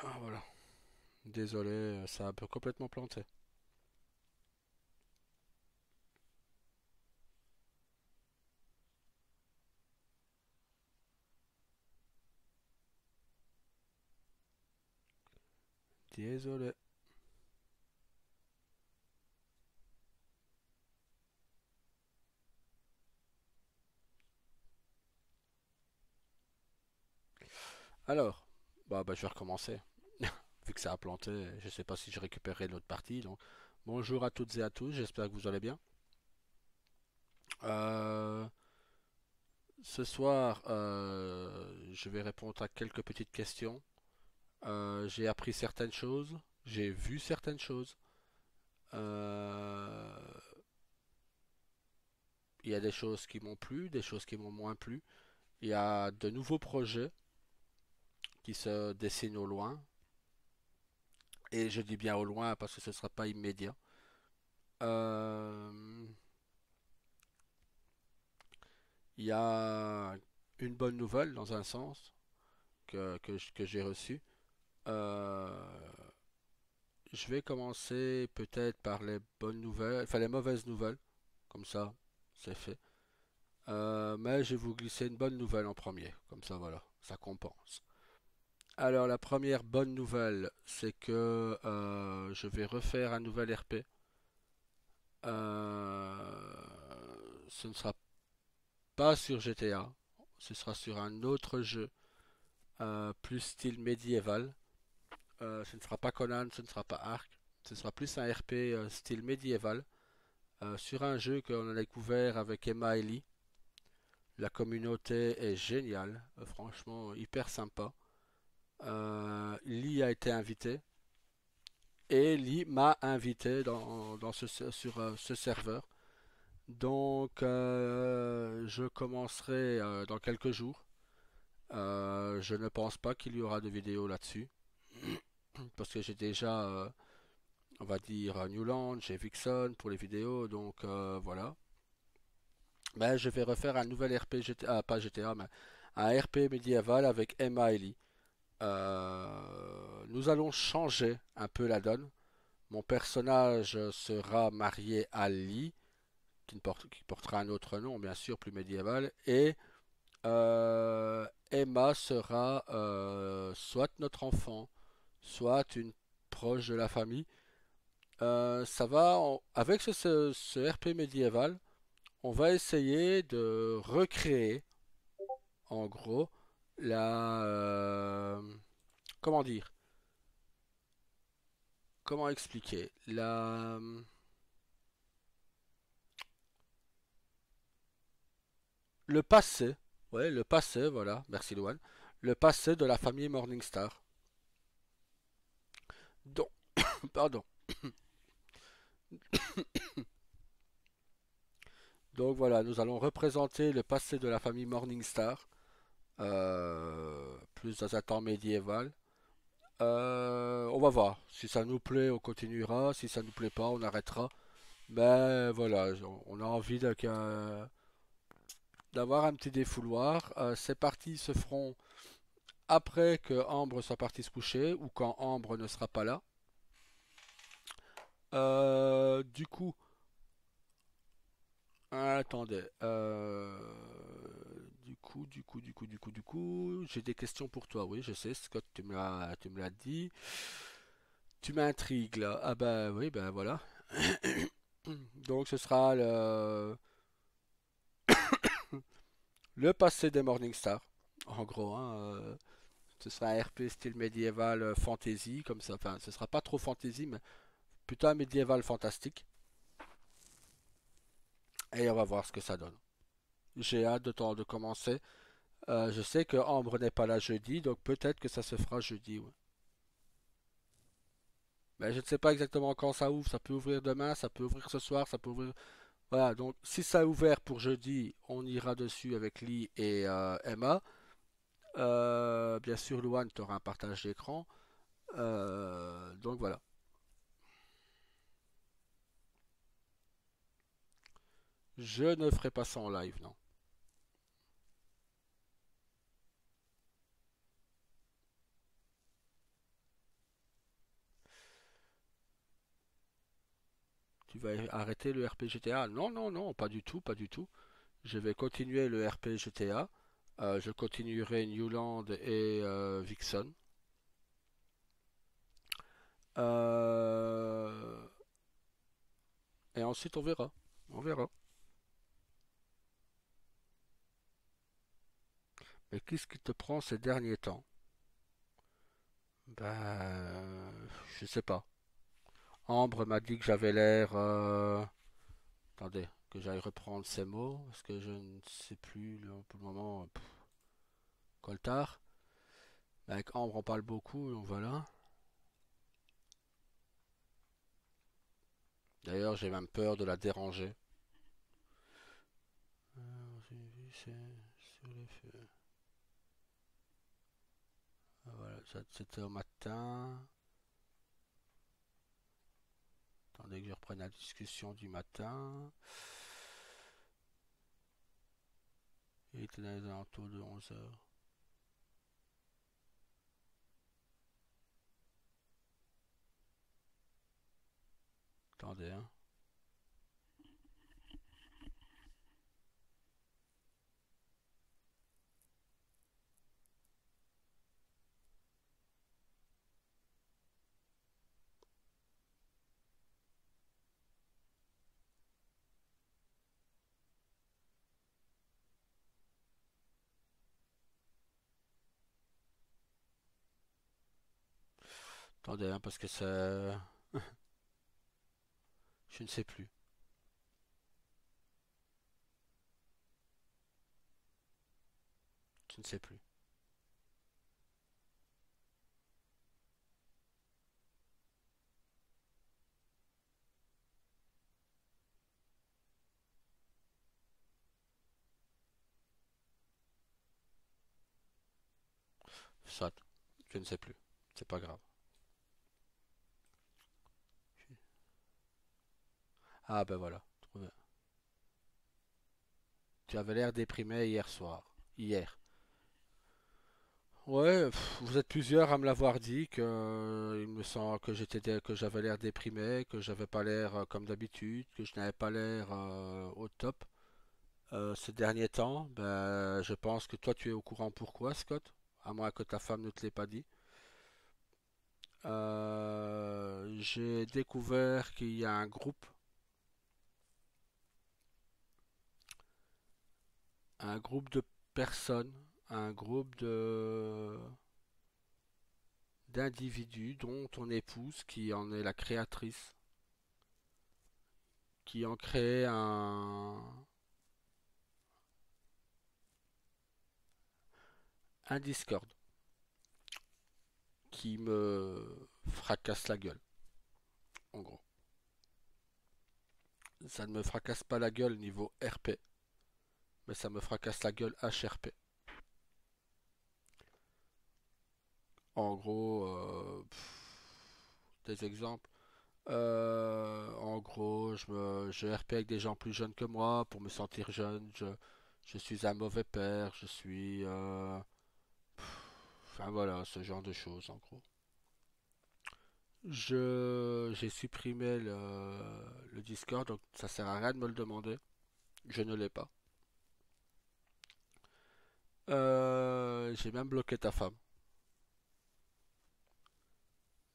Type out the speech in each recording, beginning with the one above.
Ah voilà. Désolé, ça a complètement planté. Désolé. Alors, bah je vais recommencer. Vu que ça a planté, je sais pas si je récupérerai l'autre partie. Donc, bonjour à toutes et à tous, j'espère que vous allez bien. Euh, Ce soir, je vais répondre à quelques petites questions. J'ai appris certaines choses, j'ai vu certaines choses. Euh, Il y a des choses qui m'ont plu, des choses qui m'ont moins plu. Il y a de nouveaux projets qui se dessinent au loin. Et je dis bien au loin parce que ce ne sera pas immédiat. Euh, Il y a une bonne nouvelle dans un sens que j'ai reçue. Euh, je vais commencer peut-être par les bonnes nouvelles, enfin les mauvaises nouvelles, comme ça c'est fait. Mais je vais vous glisser une bonne nouvelle en premier, comme ça voilà, ça compense. Alors la première bonne nouvelle, c'est que je vais refaire un nouvel RP. Ce ne sera pas sur GTA, ce sera sur un autre jeu, plus style médiéval. Ce ne sera pas Conan, ce ne sera pas Ark, ce sera plus un RP style médiéval, sur un jeu qu'on a découvert avec Emma et Lee. La communauté est géniale, franchement hyper sympa. Lee a été invité et Lee m'a invité sur ce serveur. Donc je commencerai dans quelques jours. Je ne pense pas qu'il y aura de vidéo là-dessus parce que j'ai déjà, on va dire, Newland, j'ai Vixen pour les vidéos, donc voilà. Mais je vais refaire un nouvel RP GTA, pas GTA, mais un RP médiéval avec Emma Ellie. Nous allons changer un peu la donne. Mon personnage sera marié à Lee, qui portera un autre nom, bien sûr, plus médiéval, et Emma sera soit notre enfant, soit une proche de la famille. Avec ce RP médiéval, on va essayer de recréer, en gros, la... comment dire? Comment expliquer? Le passé, ouais, le passé, voilà, merci Luan, le passé de la famille Morningstar. Donc, pardon. Donc voilà, nous allons représenter le passé de la famille Morningstar, plus dans un temps médiéval. On va voir. Si ça nous plaît, on continuera. Si ça nous plaît pas, on arrêtera. Mais voilà, on a envie d'avoir un petit défouloir. Ces parties se feront après que Ambre soit partie se coucher ou quand Ambre ne sera pas là. Du coup, attendez. Du coup, j'ai des questions pour toi. Oui, je sais, Scott, tu me l'as dit. Tu m'intrigues là. Ah bah oui, ben voilà. Donc ce sera le passé des Morningstar. En gros, hein, ce sera un RP style médiéval fantasy, comme ça. Enfin, ce sera pas trop fantasy, mais plutôt un médiéval fantastique. Et on va voir ce que ça donne. J'ai hâte de commencer. Je sais que Ambre n'est pas là jeudi, donc peut-être que ça se fera jeudi. Ouais. Mais je ne sais pas exactement quand ça ouvre. Ça peut ouvrir demain, ça peut ouvrir ce soir, ça peut ouvrir. Voilà, donc si ça a ouvert pour jeudi, on ira dessus avec Lee et Emma. Bien sûr, Luan, tu auras un partage d'écran. Donc voilà. Je ne ferai pas ça en live, non. Tu vas arrêter le RP GTA? Non, non, non, pas du tout, pas du tout. Je vais continuer le RP GTA. Je continuerai Newland et Vixen. Euh, et ensuite, on verra. On verra. Mais qu'est-ce qui te prend ces derniers temps? Je sais pas. Ambre m'a dit que j'avais l'air. Attendez, que j'aille reprendre ces mots, parce que je ne sais plus là, pour le moment. Coltard. Avec Ambre, on parle beaucoup, donc voilà. D'ailleurs, j'ai même peur de la déranger. J'ai vu, c'est sur les feux. Voilà, c'était au matin. Attendez que je reprenne la discussion du matin. Il était dans les alentours de 11 heures. Attendez, hein. Attendez, hein, parce que c'est... Je ne sais plus. Je ne sais plus. Soit. Je ne sais plus. C'est pas grave. Ah ben voilà. Trouvé. Tu avais l'air déprimé hier soir. Hier. Ouais, vous êtes plusieurs à me l'avoir dit que il me semble que que j'avais l'air déprimé, que j'avais pas l'air comme d'habitude, que je n'avais pas l'air au top ces derniers temps. Ben, je pense que toi tu es au courant pourquoi, Scott, à moins que ta femme ne te l'ait pas dit. J'ai découvert qu'il y a un groupe de personnes, un groupe de d'individus, dont ton épouse, qui en est la créatrice, qui ont créé un Discord qui me fracasse la gueule, en gros. Ça ne me fracasse pas la gueule niveau RP, mais ça me fracasse la gueule HRP. En gros, des exemples. En gros, je RP avec des gens plus jeunes que moi pour me sentir jeune. Je suis un mauvais père, je suis... enfin voilà, ce genre de choses en gros. J'ai supprimé le Discord, donc ça sert à rien de me le demander. Je ne l'ai pas. J'ai même bloqué ta femme.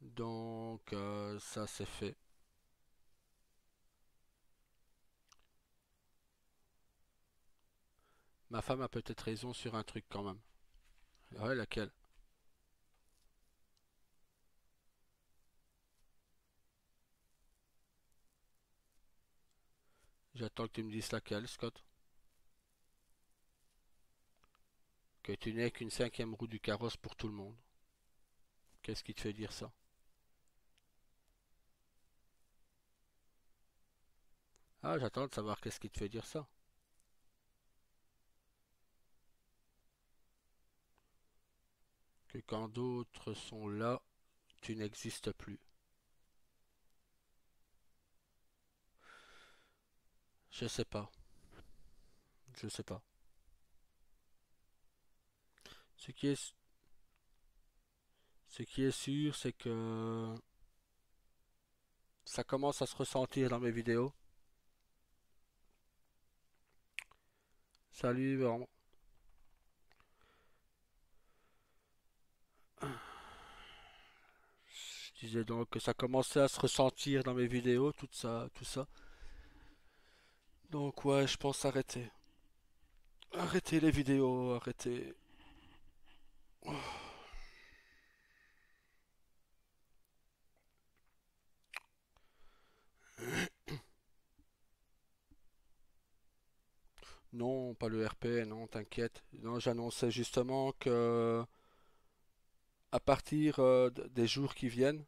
Donc ça c'est fait. Ma femme a peut-être raison sur un truc quand même. Ouais, laquelle? J'attends que tu me dises laquelle, Scott. Que tu n'es qu'une cinquième roue du carrosse pour tout le monde. Qu'est-ce qui te fait dire ça? Ah, j'attends de savoir qu'est-ce qui te fait dire ça. Que quand d'autres sont là, tu n'existes plus. Je sais pas. Je sais pas. Ce qui est, ce qui est sûr, c'est que ça commence à se ressentir dans mes vidéos. Salut, bon, je disais donc que ça commençait à se ressentir dans mes vidéos, tout ça, tout ça. Donc ouais, je pense arrêter. Arrêter les vidéos, arrêter. Non, pas le RP, non, t'inquiète. Non, j'annonçais justement que à partir des jours qui viennent,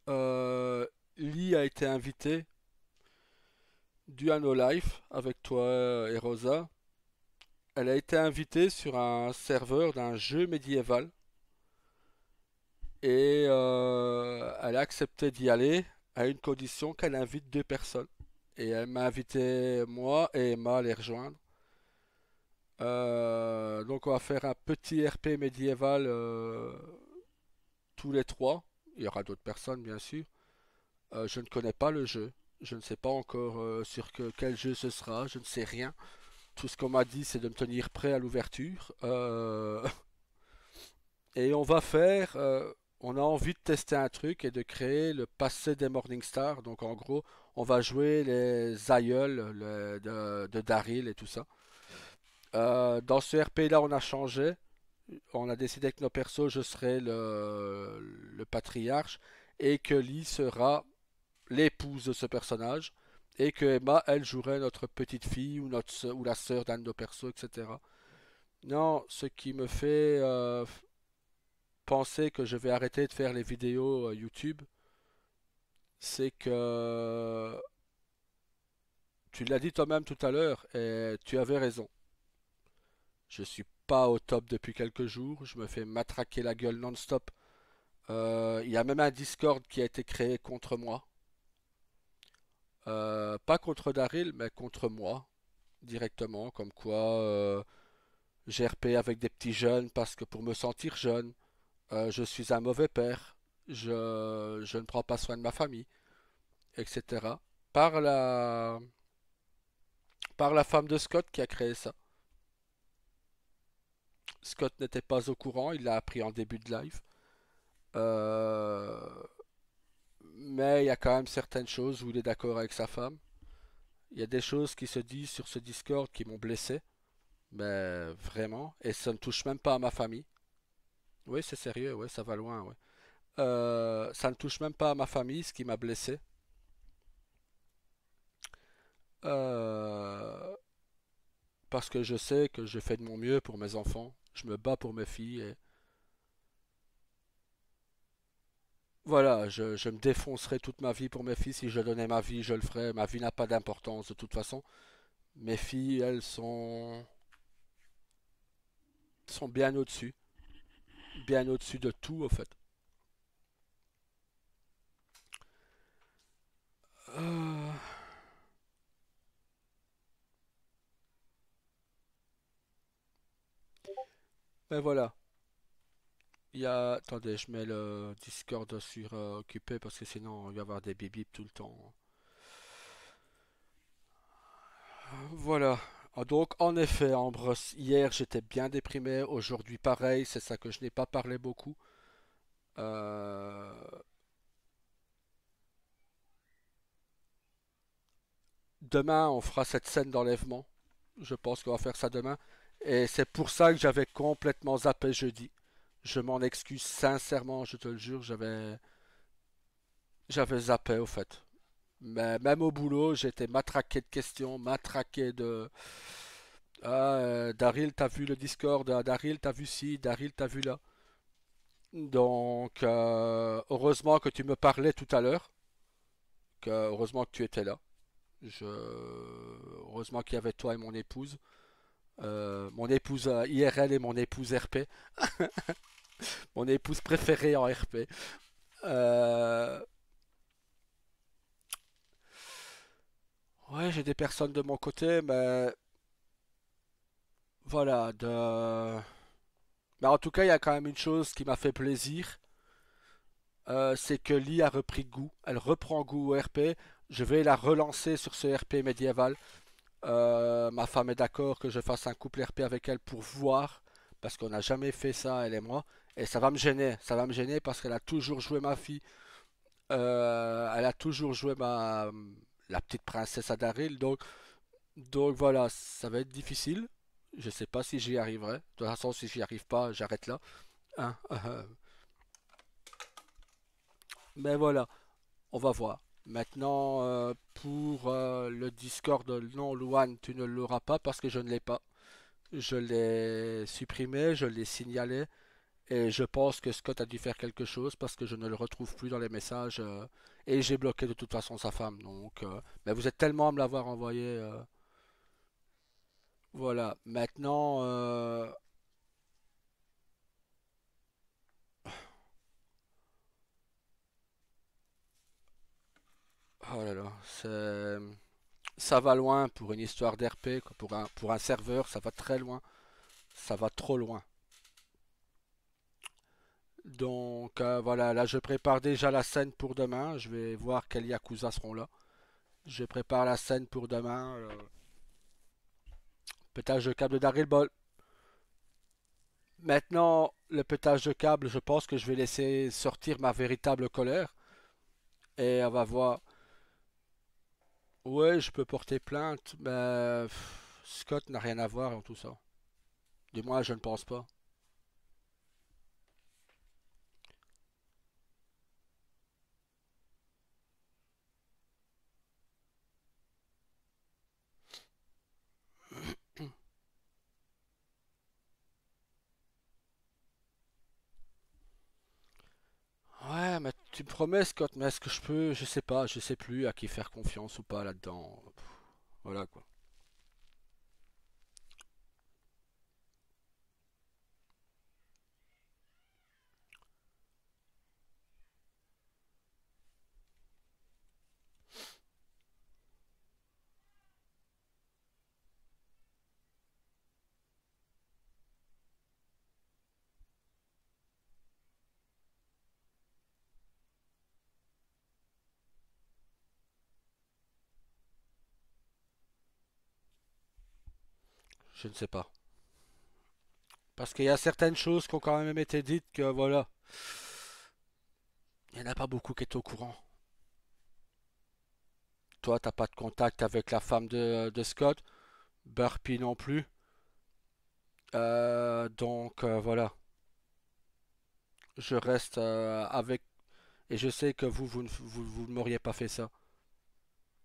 euh, Lee a été invité du Hano Life avec toi et Rosa. Elle a été invitée sur un serveur d'un jeu médiéval et elle a accepté d'y aller à une condition qu'elle invite deux personnes. Et elle m'a invité moi et Emma à les rejoindre. Donc on va faire un petit RP médiéval tous les trois. Il y aura d'autres personnes bien sûr. Je ne connais pas le jeu. Je ne sais pas encore sur quel jeu ce sera. Je ne sais rien. Tout ce qu'on m'a dit, c'est de me tenir prêt à l'ouverture. Et on va faire. On a envie de tester un truc et de créer le passé des Morningstar. Donc en gros, on va jouer les aïeuls de Daryl et tout ça. Dans ce RP là, on a changé. On a décidé que nos persos, je serai le patriarche et que Lee sera l'épouse de ce personnage et que Emma, elle, jouerait notre petite fille ou, ou la sœur d'un de nos persos, etc. Non, ce qui me fait penser que je vais arrêter de faire les vidéos YouTube, c'est que tu l'as dit toi-même tout à l'heure et tu avais raison. Je suis pas au top depuis quelques jours, je me fais matraquer la gueule non-stop. Il y a même un Discord qui a été créé contre moi. Pas contre Daryl, mais contre moi, directement, comme quoi j'ai RP avec des petits jeunes parce que pour me sentir jeune, je suis un mauvais père, je ne prends pas soin de ma famille, etc. Par la, par la femme de Scott qui a créé ça. Scott n'était pas au courant, il l'a appris en début de live. Euh, mais il y a quand même certaines choses où il est d'accord avec sa femme. Il y a des choses qui se disent sur ce Discord qui m'ont blessé, mais vraiment, et ça ne touche même pas à ma famille. Oui, c'est sérieux, ouais, ça va loin, ouais. Ça ne touche même pas à ma famille, ce qui m'a blessé. Euh, parce que je sais que je fais de mon mieux pour mes enfants. Je me bats pour mes filles. Et voilà, je me défoncerai toute ma vie pour mes filles. Si je donnais ma vie, je le ferais. Ma vie n'a pas d'importance de toute façon. Mes filles, elles sont bien au-dessus. Bien au-dessus de tout, au fait. Euh, mais voilà. Il y a... Attendez, je mets le Discord sur occupé parce que sinon il va y avoir des bip bip tout le temps. Voilà. Ah, donc, en effet, Ambre, hier j'étais bien déprimé, aujourd'hui pareil, c'est ça que je n'ai pas parlé beaucoup. Euh, Demain, on fera cette scène d'enlèvement. Je pense qu'on va faire ça demain. Et c'est pour ça que j'avais complètement zappé jeudi. Je m'en excuse sincèrement, je te le jure, j'avais zappé au fait. Mais même au boulot, j'étais matraqué de questions, matraqué de... Ah, Daryl, t'as vu le Discord? Ah, Daryl, t'as vu ci? Daryl, t'as vu là? Donc, heureusement que tu me parlais tout à l'heure, heureusement que tu étais là. Je... Heureusement qu'il y avait toi et mon épouse IRL et mon épouse RP, mon épouse préférée en RP. Euh, Ouais, j'ai des personnes de mon côté, mais voilà, mais en tout cas, il y a quand même une chose qui m'a fait plaisir, C'est que Lee a repris goût. Elle reprend goût au RP. Je vais la relancer sur ce RP médiéval. Ma femme est d'accord que je fasse un couple RP avec elle pour voir, parce qu'on n'a jamais fait ça, elle et moi. Et ça va me gêner parce qu'elle a toujours joué ma fille. Elle a toujours joué la petite princesse Adaril. Donc voilà, ça va être difficile. Je sais pas si j'y arriverai. De toute façon, si j'y arrive pas, j'arrête là. Hein. Mais voilà, on va voir. Maintenant, pour le Discord, non, Luan, tu ne l'auras pas parce que je ne l'ai pas. Je l'ai supprimé, je l'ai signalé, et je pense que Scott a dû faire quelque chose parce que je ne le retrouve plus dans les messages, et j'ai bloqué de toute façon sa femme. Donc, mais vous êtes tellement à me l'avoir envoyé. Voilà. Maintenant, oh là là, ça va loin pour une histoire d'RP, quoi. Pour un serveur, ça va très loin. Ça va trop loin. Donc voilà, là je prépare déjà la scène pour demain. Je vais voir quels Yakuza seront là. Je prépare la scène pour demain. Pétage de câble de Daryl Ball. Maintenant, le pétage de câble, je pense que je vais laisser sortir ma véritable colère. Et on va voir. Ouais, je peux porter plainte, mais Scott n'a rien à voir dans tout ça. Du moins, je ne pense pas. Ouais, mais tu me promets, Scott, mais est-ce que je peux, je sais pas, je sais plus à qui faire confiance ou pas là-dedans. Voilà quoi. Je ne sais pas. Parce qu'il y a certaines choses qui ont quand même été dites que voilà, il n'y en a pas beaucoup qui est au courant. Toi, t'as pas de contact avec la femme de Scott, Burpee non plus. Donc voilà, je reste avec. Et je sais que vous ne m'auriez pas fait ça.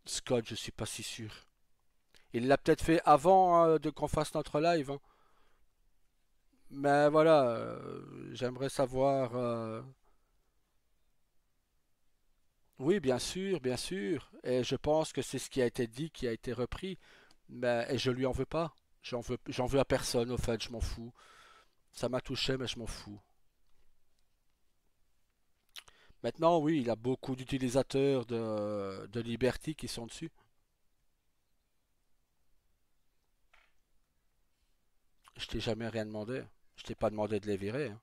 Scott, je suis pas si sûr. Il l'a peut-être fait avant de qu'on fasse notre live, hein. Mais voilà, j'aimerais savoir. Oui, bien sûr, bien sûr. Et je pense que c'est ce qui a été dit, qui a été repris. Mais et je lui en veux pas. J'en veux à personne, au fait, je m'en fous. Ça m'a touché, mais je m'en fous. Maintenant, oui, il a beaucoup d'utilisateurs de Liberty qui sont dessus. Je t'ai jamais rien demandé. Je t'ai pas demandé de les virer, hein.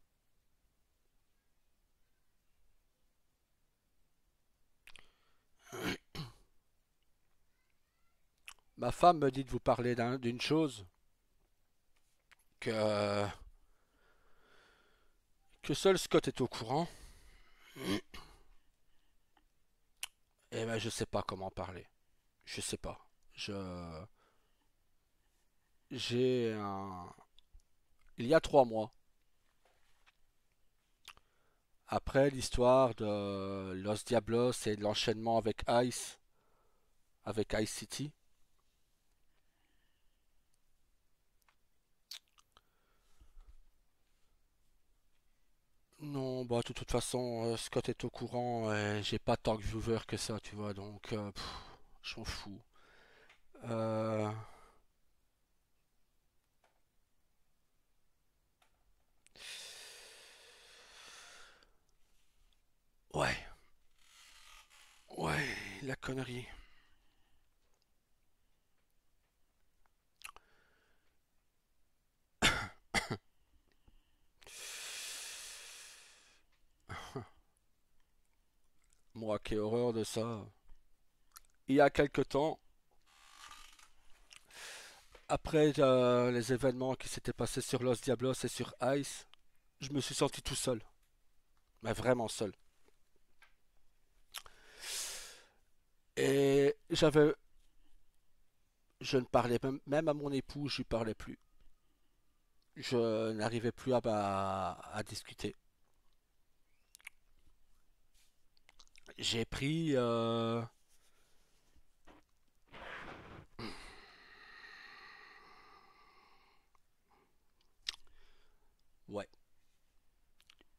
Ma femme me dit de vous parler d'une chose que, que seul Scott est au courant. Et ben, je sais pas comment parler. Je sais pas. Je, j'ai un, il y a 3 mois, après l'histoire de Los Diablos et de l'enchaînement avec Ice City. Non, bah de toute façon, Scott est au courant et j'ai pas tant de viewers que ça, tu vois, donc je m'en fous. Euh, ouais, ouais, la connerie. Moi, quelle horreur de ça. Il y a quelque temps, après les événements qui s'étaient passés sur Los Diablos et sur Ice, je me suis senti tout seul. Mais vraiment seul. Et je ne parlais même à mon époux, je lui parlais plus. Je n'arrivais plus à discuter. J'ai pris, ouais,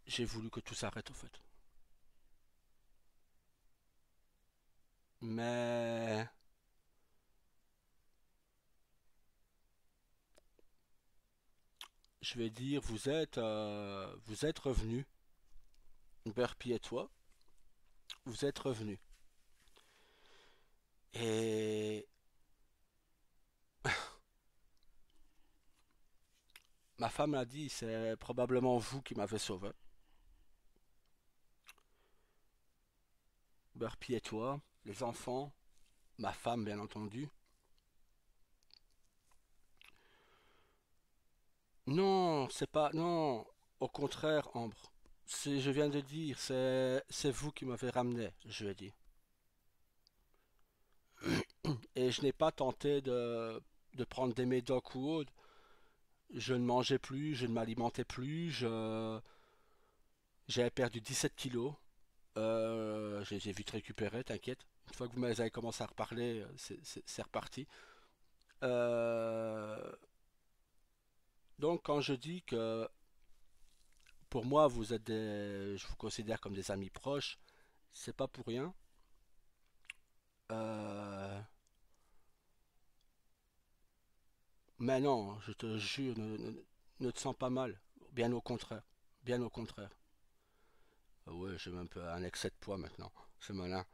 j'ai voulu que tout s'arrête en fait. Mais je vais dire, vous êtes revenu, Burpee et toi, vous êtes revenu. Et ma femme a dit, c'est probablement vous qui m'avez sauvé. Burpee et toi, les enfants, ma femme bien entendu. Non, c'est pas, non, au contraire, Ambre. Je viens de dire, c'est vous qui m'avez ramené, je lui ai dit. Et je n'ai pas tenté de prendre des médocs ou autre. Je ne mangeais plus, je ne m'alimentais plus, j'avais perdu 17 kilos. J'ai vite récupéré, t'inquiète. Une fois que vous m'avez commencé à reparler, c'est reparti. Euh, donc quand je dis que pour moi vous êtes je vous considère comme des amis proches, c'est pas pour rien. Euh, mais non, je te jure, ne te sens pas mal. Bien au contraire. Bien au contraire. Ah ouais, j'ai même un excès de poids maintenant. C'est malin.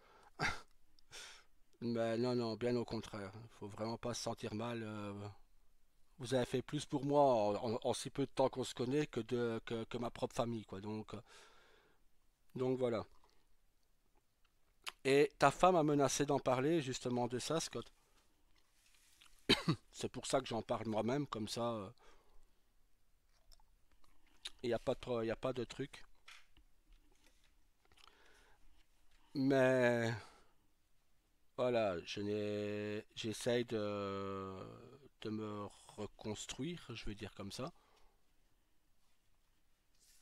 Mais non, non, bien au contraire. Faut vraiment pas se sentir mal. Vous avez fait plus pour moi en si peu de temps qu'on se connaît que ma propre famille, quoi. Donc voilà. Et ta femme a menacé d'en parler justement de ça, Scott. C'est pour ça que j'en parle moi-même, comme ça, il n'y a pas de, y a pas de truc. Mais voilà, j'essaye de me reconstruire, je vais dire comme ça.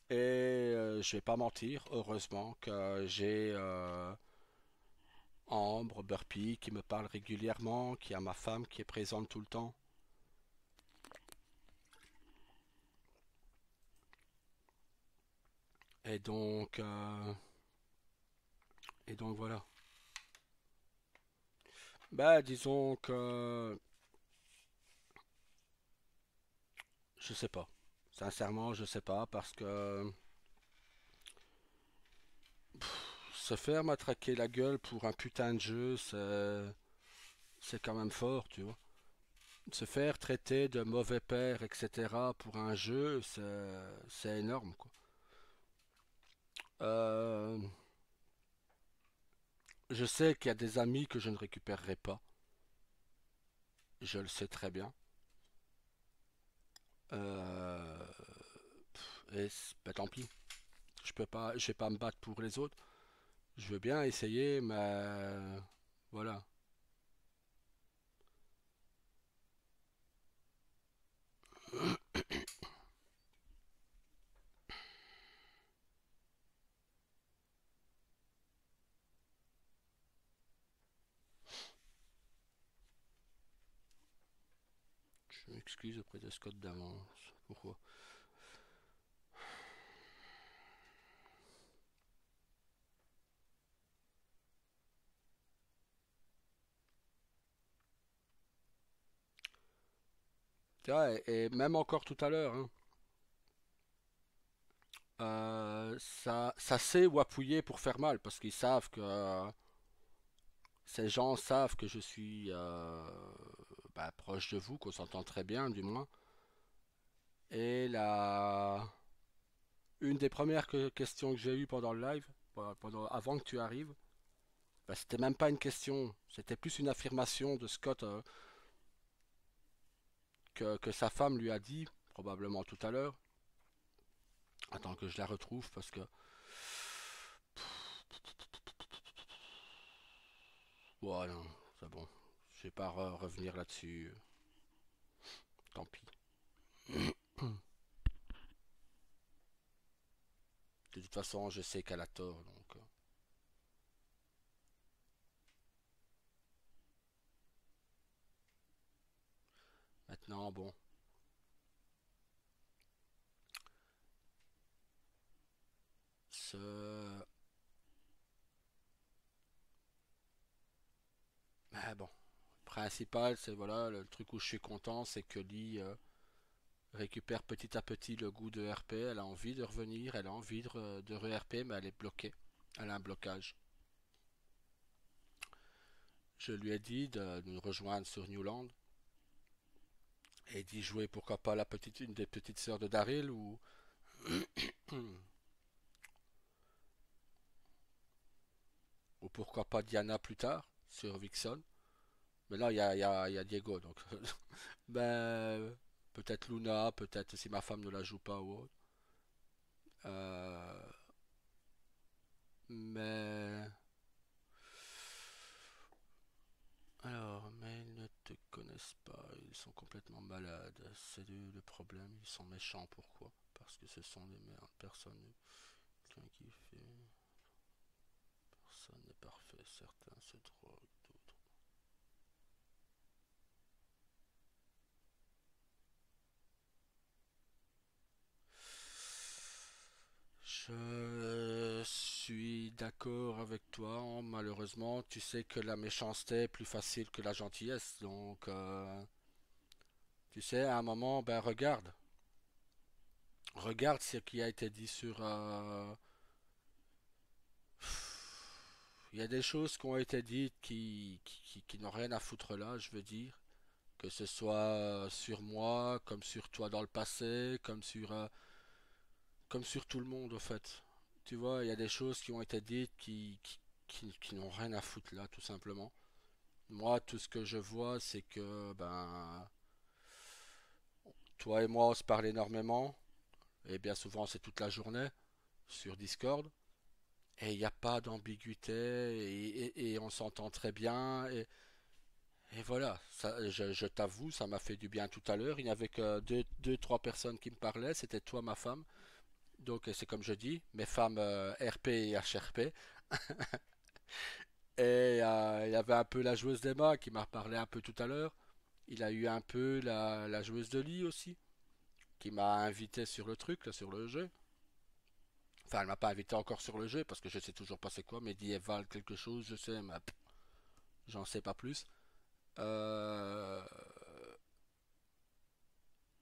Et je vais pas mentir, heureusement que j'ai Ambre, Burpee qui me parle régulièrement, qui a ma femme qui est présente tout le temps. Et donc, euh, et donc voilà. Bah, disons que je sais pas. Sincèrement, je sais pas parce que se faire matraquer la gueule pour un putain de jeu, c'est quand même fort, tu vois. Se faire traiter de mauvais père, etc. pour un jeu, c'est énorme, quoi. Euh, je sais qu'il y a des amis que je ne récupérerai pas. Je le sais très bien. Euh, bah, tant pis. Je vais pas me battre pour les autres. Je veux bien essayer, mais voilà. Je m'excuse auprès de Scott d'avance. Pourquoi? Ouais, et même encore tout à l'heure, hein, ça sait où appuyer pour faire mal, parce qu'ils savent que ces gens savent que je suis bah, proche de vous, qu'on s'entend très bien, du moins. Et une des premières questions que j'ai eues pendant le live, avant que tu arrives, Bah, c'était même pas une question, c'était plus une affirmation de Scott que sa femme lui a dit, probablement tout à l'heure. Attends que je la retrouve parce que... Ouais, non, c'est bon. Je vais pas revenir là-dessus. Tant pis. De toute façon, je sais qu'elle a tort, donc... Maintenant, bon. Ce... Mais bon. Principal, c'est voilà, le truc où je suis content, c'est que Lee récupère petit à petit le goût de RP. Elle a envie de revenir, elle a envie de re-RP, mais elle est bloquée. Elle a un blocage. Je lui ai dit de nous rejoindre sur Newland et d'y jouer pourquoi pas une des petites sœurs de Daryl ou pourquoi pas Diana plus tard sur Vixen. Mais là, il y a Diego, donc ben, peut-être Luna, peut-être si ma femme ne la joue pas ou autre. Euh, mais alors, mais ils ne te connaissent pas, ils sont complètement malades. C'est le problème, ils sont méchants. Pourquoi? Parce que ce sont des merdes. Personne, quelqu'un qui fait, personne n'est parfait. Certains se droguent, d'autres. Je suis d'accord avec toi, hein. Malheureusement, tu sais que la méchanceté est plus facile que la gentillesse. Donc, tu sais, à un moment, ben regarde. Regarde ce qui a été dit sur... il y a des choses qui ont été dites qui n'ont rien à foutre là, je veux dire. Que ce soit sur moi, comme sur toi dans le passé, comme sur tout le monde, au fait. Tu vois, il y a des choses qui ont été dites qui n'ont rien à foutre là, tout simplement. Moi, tout ce que je vois, c'est que, ben, toi et moi, on se parle énormément, et bien souvent, c'est toute la journée, sur Discord, et il n'y a pas d'ambiguïté, et on s'entend très bien, et voilà, ça, je t'avoue, ça m'a fait du bien tout à l'heure. Il n'y avait que trois personnes qui me parlaient, c'était toi, ma femme. Donc, c'est comme je dis, mes femmes RP et HRP. Et il y avait un peu la joueuse d'Emma qui m'a parlé un peu tout à l'heure. Il a eu un peu la joueuse de Lee aussi, qui m'a invité sur le truc, là, sur le jeu. Enfin, elle m'a pas invité encore sur le jeu parce que je sais toujours pas c'est quoi, médiéval quelque chose, je sais, mais j'en sais pas plus. Euh,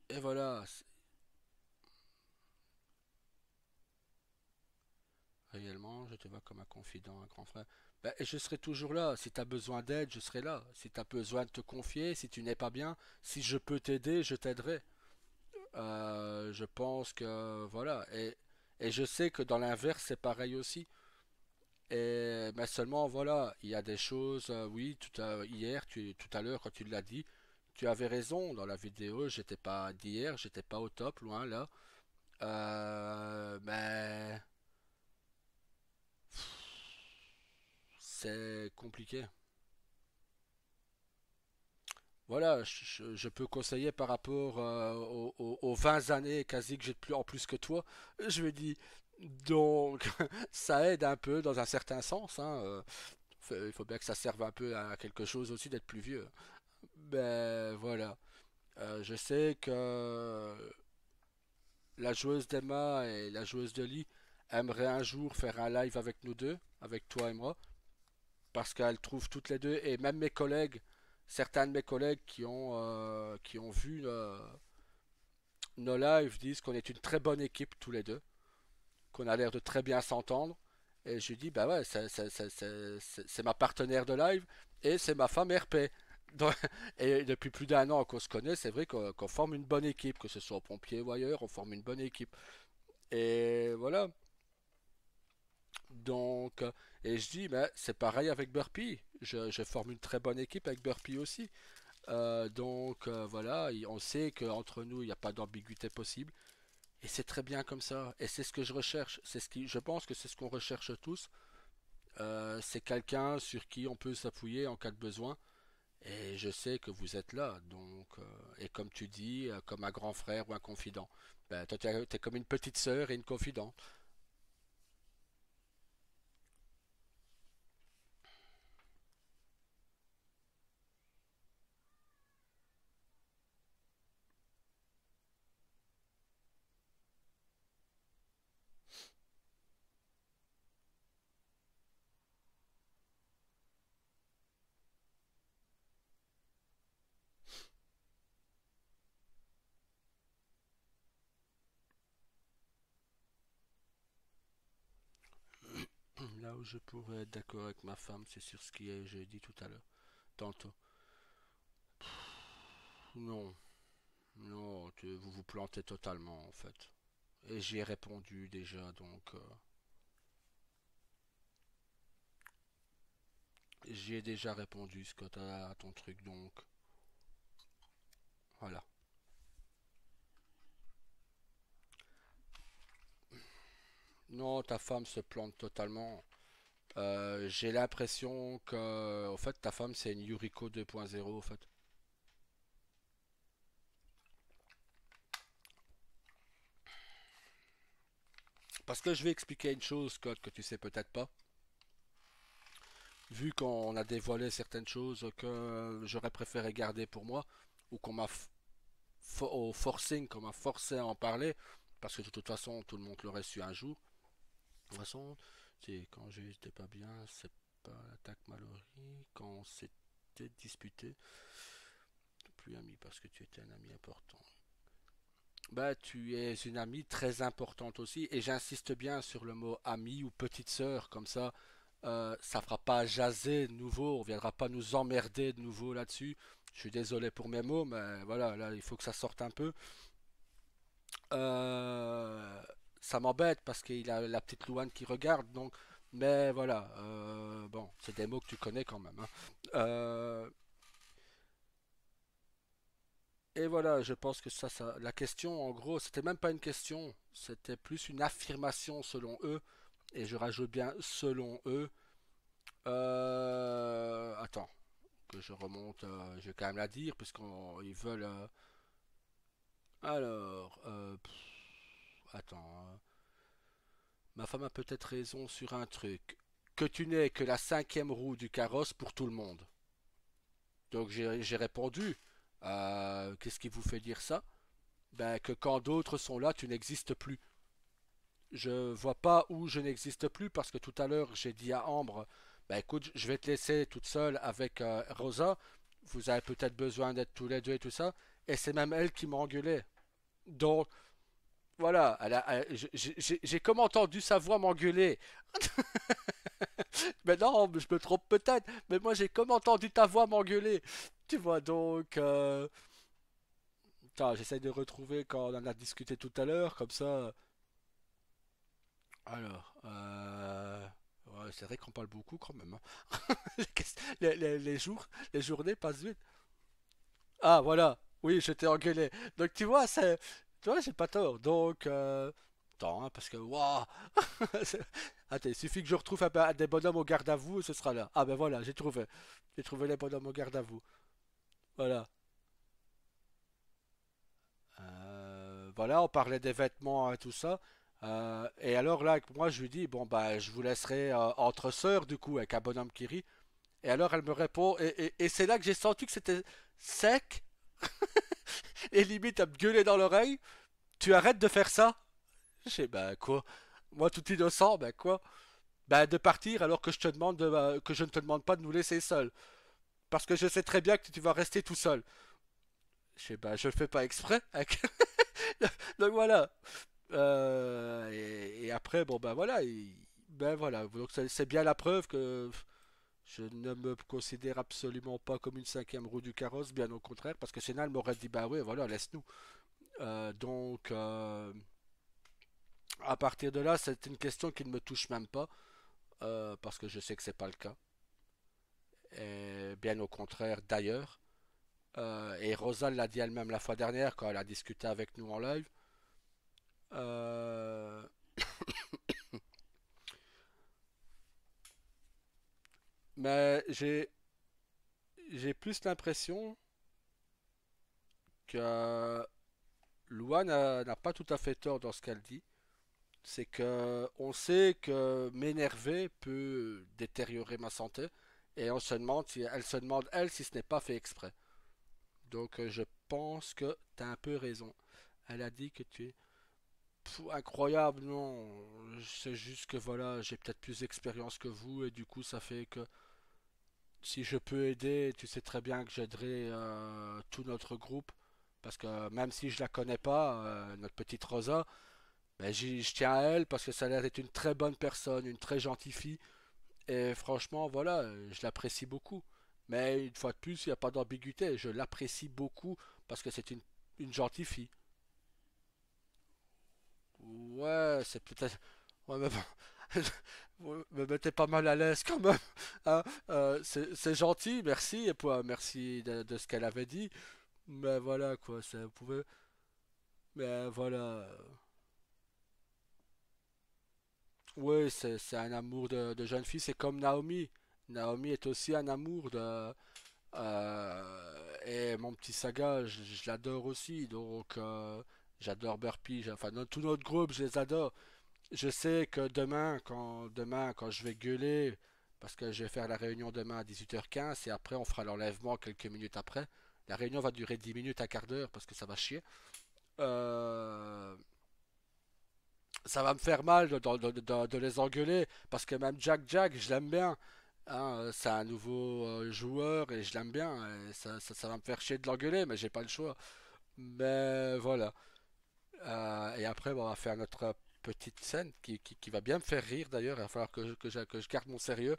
et voilà, réellement, je te vois comme un confident, un grand frère. Ben, et je serai toujours là. Si tu as besoin d'aide, je serai là. Si tu as besoin de te confier, si tu n'es pas bien, si je peux t'aider, je t'aiderai. Je pense que voilà. Et je sais que dans l'inverse, c'est pareil aussi. Mais seulement, voilà, il y a des choses, oui, hier, tout à l'heure, quand tu l'as dit, tu avais raison. Dans la vidéo, j'étais pas d'hier, j'étais pas au top, loin là. Mais c'est compliqué. Voilà, je peux conseiller par rapport aux 20 années quasi que j'ai de plus en plus que toi. Je me dis, donc, ça aide un peu dans un certain sens, hein. Il faut bien que ça serve un peu à quelque chose aussi d'être plus vieux. Ben voilà. Je sais que la joueuse d'Emma et la joueuse de Lee aimeraient un jour faire un live avec nous deux, avec toi et moi, parce qu'elles trouvent toutes les deux, et même mes collègues, certains de mes collègues qui ont vu nos lives disent qu'on est une très bonne équipe tous les deux, qu'on a l'air de très bien s'entendre. Et je lui dis, bah ouais, c'est ma partenaire de live et c'est ma femme RP. Donc, et depuis plus d'un an qu'on se connaît, c'est vrai qu'on forme une bonne équipe, que ce soit au pompier ou ailleurs, on forme une bonne équipe. Et voilà, Donc, et je dis, mais c'est pareil avec Burpee. Je forme une très bonne équipe avec Burpee aussi. Voilà, on sait qu'entre nous, il n'y a pas d'ambiguïté possible. Et c'est très bien comme ça. Et c'est ce que je recherche. Je pense que c'est ce qu'on recherche tous. C'est quelqu'un sur qui on peut s'appuyer en cas de besoin. Et je sais que vous êtes là. Et comme tu dis, comme un grand frère ou un confident. Ben, toi, t'es comme une petite sœur et une confidente. Là où je pourrais être d'accord avec ma femme, c'est sur ce que j'ai dit tout à l'heure, tantôt. Non, non, vous vous plantez totalement en fait. Et j'y ai répondu déjà, j'y ai déjà répondu, Scott, à ton truc, donc voilà. Non, ta femme se plante totalement. J'ai l'impression que, en fait, ta femme c'est une Yuriko 2.0, en fait. Parce que je vais expliquer une chose, Scott, que tu sais peut-être pas. Vu qu'on a dévoilé certaines choses que j'aurais préféré garder pour moi, ou qu'on m'a au forcing, qu'on m'a forcé à en parler, parce que de toute façon, tout le monde l'aurait su un jour. De toute façon, c'est quand j'étais pas bien, c'est pas l'attaque Mallory, quand on s'était disputé, plus ami parce que tu étais un ami important. Bah, tu es une amie très importante aussi, et j'insiste bien sur le mot ami ou petite sœur, comme ça fera pas jaser de nouveau, on viendra pas nous emmerder de nouveau là-dessus. Je suis désolé pour mes mots, mais voilà, là, il faut que ça sorte un peu. Euh, Ça m'embête parce qu'il a la petite Louane qui regarde, donc, mais voilà, bon, c'est des mots que tu connais quand même, hein. Euh, et voilà, je pense que la question, en gros, c'était même pas une question, c'était plus une affirmation selon eux, et je rajoute bien selon eux. Attends, que je remonte, je vais quand même la dire, puisqu'ils veulent. Attends, ma femme a peut-être raison sur un truc. Que tu n'es que la cinquième roue du carrosse pour tout le monde. Donc j'ai répondu. Qu'est-ce qui vous fait dire ça? Ben que quand d'autres sont là, tu n'existes plus. Je vois pas où je n'existe plus parce que tout à l'heure j'ai dit à Ambre, ben écoute, je vais te laisser toute seule avec Rosa. Vous avez peut-être besoin d'être tous les deux et tout ça. Et c'est même elle qui m'a engueulé. Donc voilà, j'ai comme entendu sa voix m'engueuler. Mais non, je me trompe peut-être. Mais moi, j'ai comme entendu ta voix m'engueuler. Tu vois, donc. Attends, j'essaye de retrouver quand on en a discuté tout à l'heure, comme ça. Alors. Ouais, c'est vrai qu'on parle beaucoup quand même, hein. Les journées passent vite. Ah, voilà. Oui, je t'ai engueulé. Donc, tu vois, tu vois, j'ai pas tort. Donc. Attends, hein, parce que. Waouh! Attends, il suffit que je retrouve des bonhommes au garde à vous, ce sera là. Ah ben voilà, j'ai trouvé. J'ai trouvé les bonhommes au garde à vous. Voilà. Voilà, on parlait des vêtements et tout ça. Et alors là, moi, je lui dis, bon, bah, je vous laisserai entre sœurs, du coup, avec un bonhomme qui rit. Et alors, elle me répond, et c'est là que j'ai senti que c'était sec, et limite à me gueuler dans l'oreille. Tu arrêtes de faire ça? Je sais, bah, quoi? Moi, tout innocent, bah, quoi? Bah, de partir alors que que je ne te demande pas de nous laisser seuls. Parce que je sais très bien que tu vas rester tout seul. Je sais, bah, je le fais pas exprès. Donc voilà. Et après, bon ben voilà, ben voilà. Donc c'est bien la preuve que je ne me considère absolument pas comme une cinquième roue du carrosse, bien au contraire, parce que sinon elle m'aurait dit bah ouais, voilà, laisse-nous. Donc à partir de là, c'est une question qui ne me touche même pas. parce que je sais que c'est pas le cas. Et bien au contraire d'ailleurs. Et Rosa l'a dit elle-même la fois dernière quand elle a discuté avec nous en live. Euh, mais j'ai plus l'impression que Loi n'a pas tout à fait tort dans ce qu'elle dit. C'est que on sait que m'énerver peut détériorer ma santé et on se demande si elle se demande elle si ce n'est pas fait exprès. Donc je pense que tu as un peu raison. Elle a dit que tu es incroyable, non. C'est juste que voilà, j'ai peut-être plus d'expérience que vous et du coup ça fait que si je peux aider, tu sais très bien que j'aiderai tout notre groupe parce que même si je la connais pas, notre petite Rosa, ben, je tiens à elle parce que ça a l'air d'être une très bonne personne, une très gentille fille. Et franchement, voilà, je l'apprécie beaucoup. Mais une fois de plus, il n'y a pas d'ambiguïté. Je l'apprécie beaucoup parce que c'est une gentille fille. Ouais, c'est peut-être. Ouais, mais bon. Vous me mettez pas mal à l'aise quand même. Hein. C'est gentil, merci. Et puis, merci de ce qu'elle avait dit. Mais voilà, quoi. Vous pouvez. Mais voilà. Oui, c'est un amour de jeune fille, c'est comme Naomi. Naomi est aussi un amour et mon petit Saga, je l'adore aussi, donc j'adore Burpee, enfin tout notre groupe, je les adore. Je sais que demain, quand je vais gueuler, parce que je vais faire la réunion demain à 18h15 et après on fera l'enlèvement quelques minutes après. La réunion va durer 10 minutes à quart d'heure parce que ça va chier. Euh, Ça va me faire mal de les engueuler parce que même Jack, je l'aime bien. Hein, c'est un nouveau joueur et je l'aime bien. Et ça va me faire chier de l'engueuler, mais j'ai pas le choix. Mais voilà. Et après, bon, on va faire notre petite scène qui va bien me faire rire d'ailleurs. Il va falloir que je garde mon sérieux.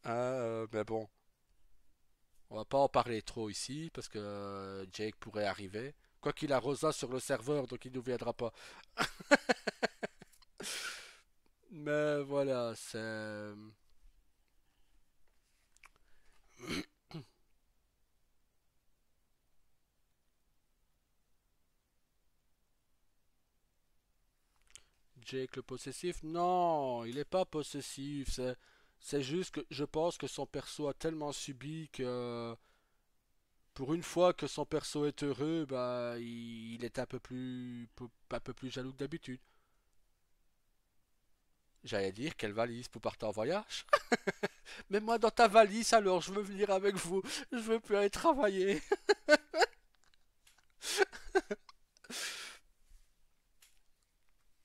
Mais bon, on va pas en parler trop ici parce que Jake pourrait arriver. Quoi qu'il a Rosa sur le serveur, donc il ne nous viendra pas. Mais voilà, c'est. Jake le possessif? Non, il est pas possessif. C'est juste que je pense que son perso a tellement subi que pour une fois que son perso est heureux, bah il est un peu plus jaloux que d'habitude. J'allais dire quelle valise pour partir en voyage. Mais moi dans ta valise alors je veux venir avec vous. Je veux plus aller travailler.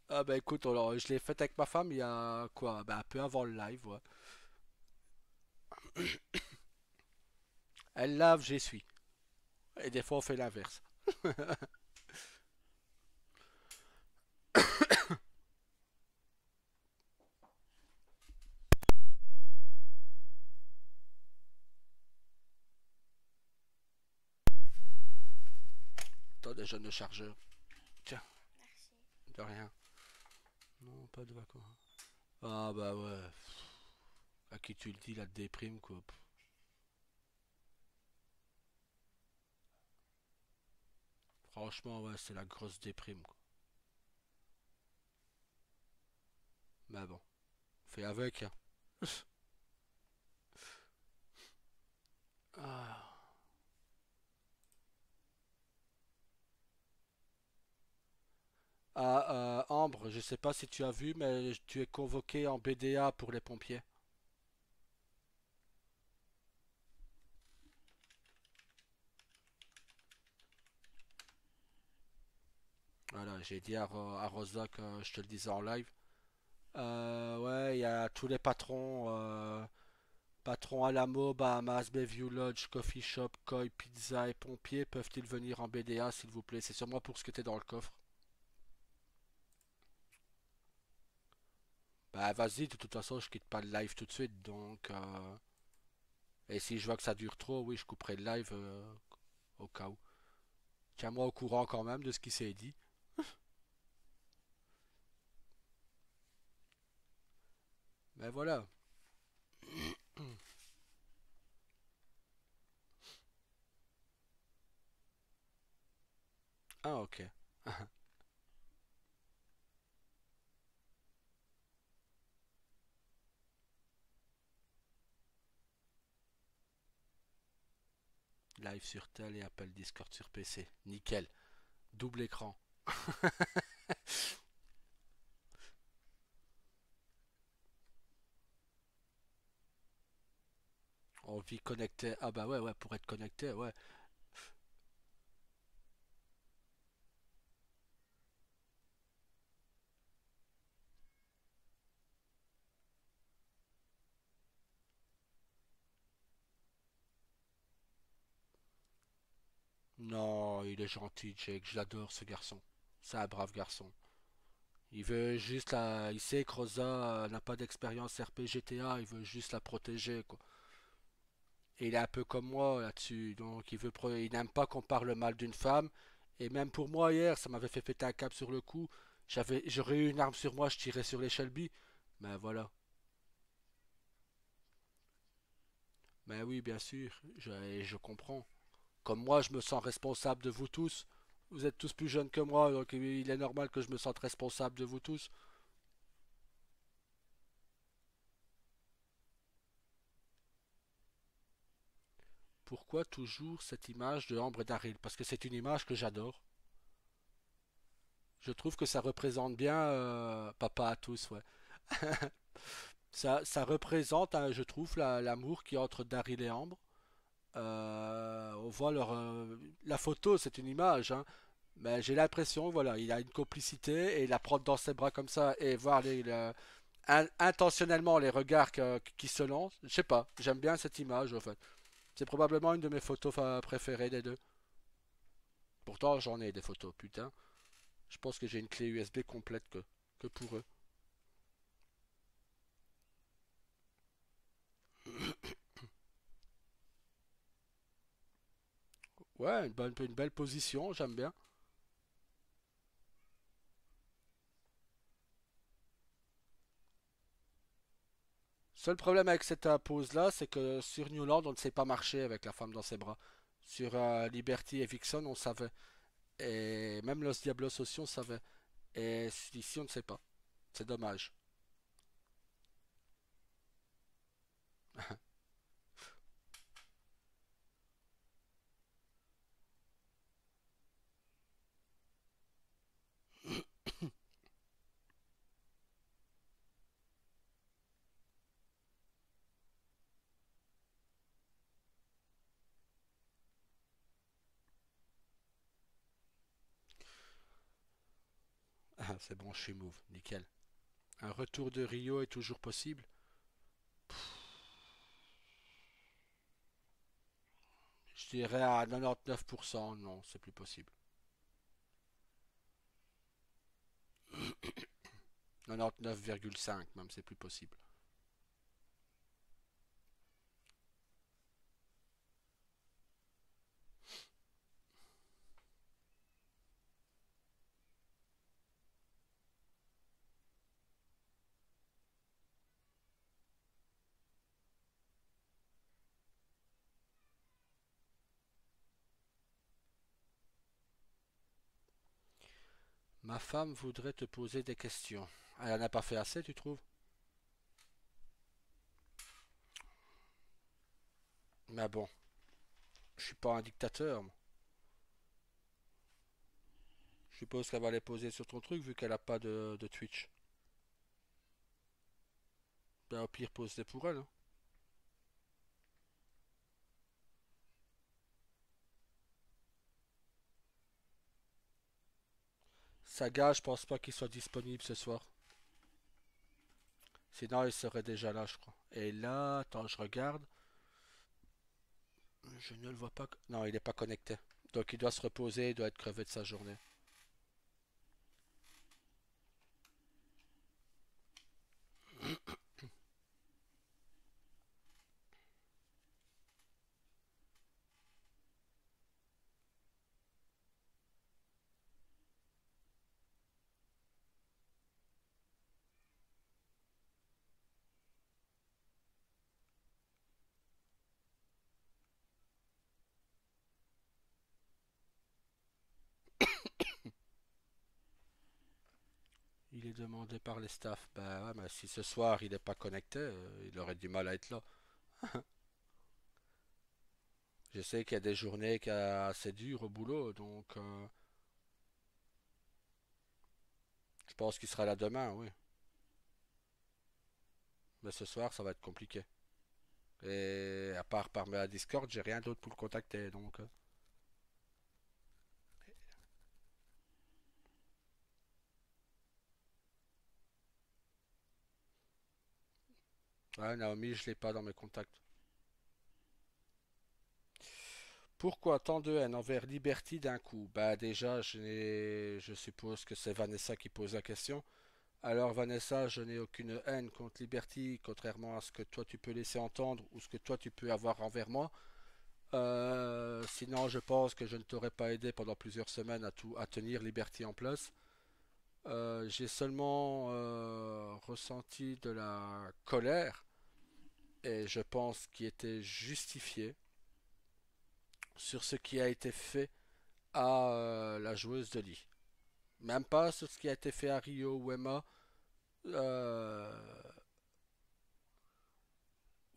Ah bah écoute, alors je l'ai faite avec ma femme il y a quoi? Bah un peu avant le live, ouais. Elle lave, j'essuie. Et des fois on fait l'inverse. Attends, déjà le chargeur. Tiens, de rien. Non, pas de vacances. Ah bah ouais. À qui tu le dis, la déprime quoi. Franchement, ouais, c'est la grosse déprime quoi. Mais bon, fais avec. Hein. Ah. Ambre, je sais pas si tu as vu, mais tu es convoqué en BDA pour les pompiers. Voilà, j'ai dit à Rosa que je te le disais en live. Ouais, il y a tous les patrons, patrons Alamo, Bahamas, Bayview Lodge, Coffee Shop, Koi, Pizza et pompiers peuvent-ils venir en BDA s'il vous plaît? C'est sûrement pour ce qui était dans le coffre. Bah vas-y, de toute façon je quitte pas le live tout de suite, donc et si je vois que ça dure trop, oui je couperai le live au cas où. Tiens-moi au courant quand même de ce qui s'est dit. Mais voilà. Ah, ok. Live sur tel et appel Discord sur PC. Nickel. Double écran. On vit connecté. Ah bah ouais, ouais, pour être connecté, ouais. Non, il est gentil, Jake. Je l'adore, ce garçon. C'est un brave garçon. Il veut juste la... Il sait que Rosa n'a pas d'expérience RP GTA, il veut juste la protéger, quoi. Et il est un peu comme moi là-dessus, donc il n'aime pas qu'on parle mal d'une femme. Et même pour moi hier, ça m'avait fait péter un câble sur le coup. J'aurais eu une arme sur moi, je tirais sur les Shelby. Mais voilà. Mais oui, bien sûr, et je comprends. Comme moi, je me sens responsable de vous tous. Vous êtes tous plus jeunes que moi, donc il est normal que je me sente responsable de vous tous. Pourquoi toujours cette image de Ambre Daryl? Parce que c'est une image que j'adore. Je trouve que ça représente bien papa à tous, ouais. Ça représente, hein, je trouve, l'amour qui est entre Daryl et Ambre. On voit la photo, c'est une image, hein, mais j'ai l'impression, voilà, il a une complicité et la prendre dans ses bras comme ça et voir intentionnellement les regards qui se lancent. Je sais pas, j'aime bien cette image, en fait. C'est probablement une de mes photos préférées des deux. Pourtant, j'en ai des photos, putain. Je pense que j'ai une clé USB complète que pour eux. Ouais, une belle position, j'aime bien. Seul problème avec cette pose-là, c'est que sur Newland, on ne sait pas marcher avec la femme dans ses bras. Sur Liberty et Vixen, on savait. Et même Los Diablos aussi, on savait. Et ici, on ne sait pas. C'est dommage. C'est bon, je suis move, nickel. Un retour de Rio est toujours possible? Je dirais à 99%, non, c'est plus possible. 99,5 même, c'est plus possible. Ma femme voudrait te poser des questions. Elle en a pas fait assez, tu trouves? Mais bon, je suis pas un dictateur, moi. Je suppose qu'elle va les poser sur ton truc vu qu'elle a pas de Twitch. Ben, au pire, pose-les pour elle, hein. Saga, je pense pas qu'il soit disponible ce soir. Sinon, il serait déjà là, je crois. Et là, attends, je regarde. Je ne le vois pas. Non, il n'est pas connecté. Donc, il doit se reposer, il doit être crevé de sa journée. Il est demandé par les staffs. Ben ouais, mais si ce soir il n'est pas connecté, il aurait du mal à être là. Je sais qu'il y a des journées assez dures au boulot, donc je pense qu'il sera là demain, oui. Mais ce soir, ça va être compliqué. Et à part par ma Discord, j'ai rien d'autre pour le contacter, donc. Ouais, Naomi, je l'ai pas dans mes contacts. Pourquoi tant de haine envers Liberty d'un coup? Bah déjà, je suppose que c'est Vanessa qui pose la question. Alors Vanessa, je n'ai aucune haine contre Liberty, contrairement à ce que toi tu peux laisser entendre ou ce que toi tu peux avoir envers moi. Sinon, je pense que je ne t'aurais pas aidé pendant plusieurs semaines à tenir Liberty en place. J'ai seulement ressenti de la colère et je pense qu'il était justifié sur ce qui a été fait à la joueuse de lit. Même pas sur ce qui a été fait à Rio ou Emma. Euh,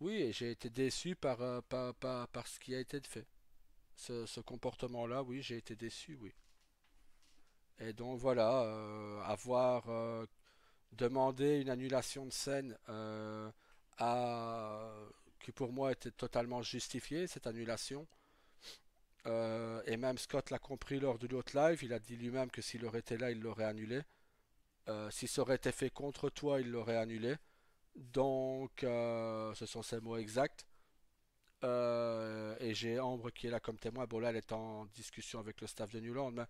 oui, et j'ai été déçu par ce qui a été fait. Ce comportement-là, oui, j'ai été déçu, oui. Et donc voilà, avoir demandé une annulation de scène à, qui pour moi était totalement justifiée, cette annulation. Et même Scott l'a compris lors de l'autre live, il a dit lui-même que s'il aurait été là, il l'aurait annulé. Si ça aurait été fait contre toi, il l'aurait annulé. Donc, ce sont ses mots exacts. Et j'ai Ambre qui est là comme témoin. Bon, là, elle est en discussion avec le staff de Newland, mais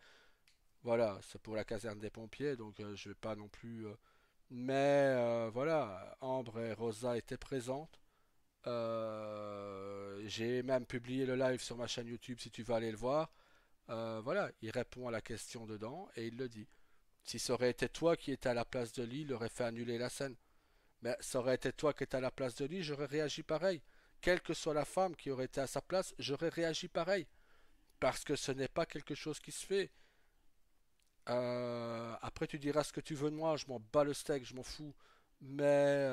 voilà, c'est pour la caserne des pompiers, donc je vais pas non plus. Mais voilà, Ambre et Rosa étaient présentes. J'ai même publié le live sur ma chaîne YouTube si tu veux aller le voir. Voilà, il répond à la question dedans et il le dit. Si ça aurait été toi qui étais à la place de Lee, il aurait fait annuler la scène. Mais ça aurait été toi qui étais à la place de Lee, j'aurais réagi pareil. Quelle que soit la femme qui aurait été à sa place, j'aurais réagi pareil. Parce que ce n'est pas quelque chose qui se fait. Après, tu diras ce que tu veux de moi, je m'en bats le steak, je m'en fous. Mais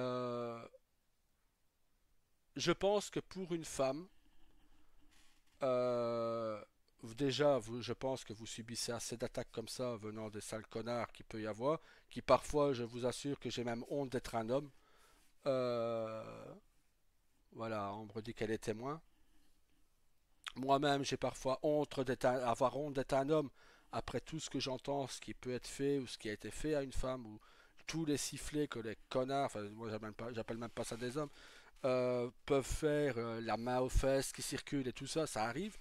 je pense que pour une femme, euh, déjà, je pense que vous subissez assez d'attaques comme ça venant des sales connards qu'il peut y avoir, qui parfois, je vous assure que j'ai même honte d'être un homme. Euh, voilà, Ambre dit qu'elle est témoin. Moi-même, j'ai parfois avoir honte d'être un homme après tout ce que j'entends, ce qui peut être fait ou ce qui a été fait à une femme, ou tous les sifflets que les connards, enfin moi j'appelle même pas ça des hommes, peuvent faire, la main aux fesses qui circule et tout ça, ça arrive.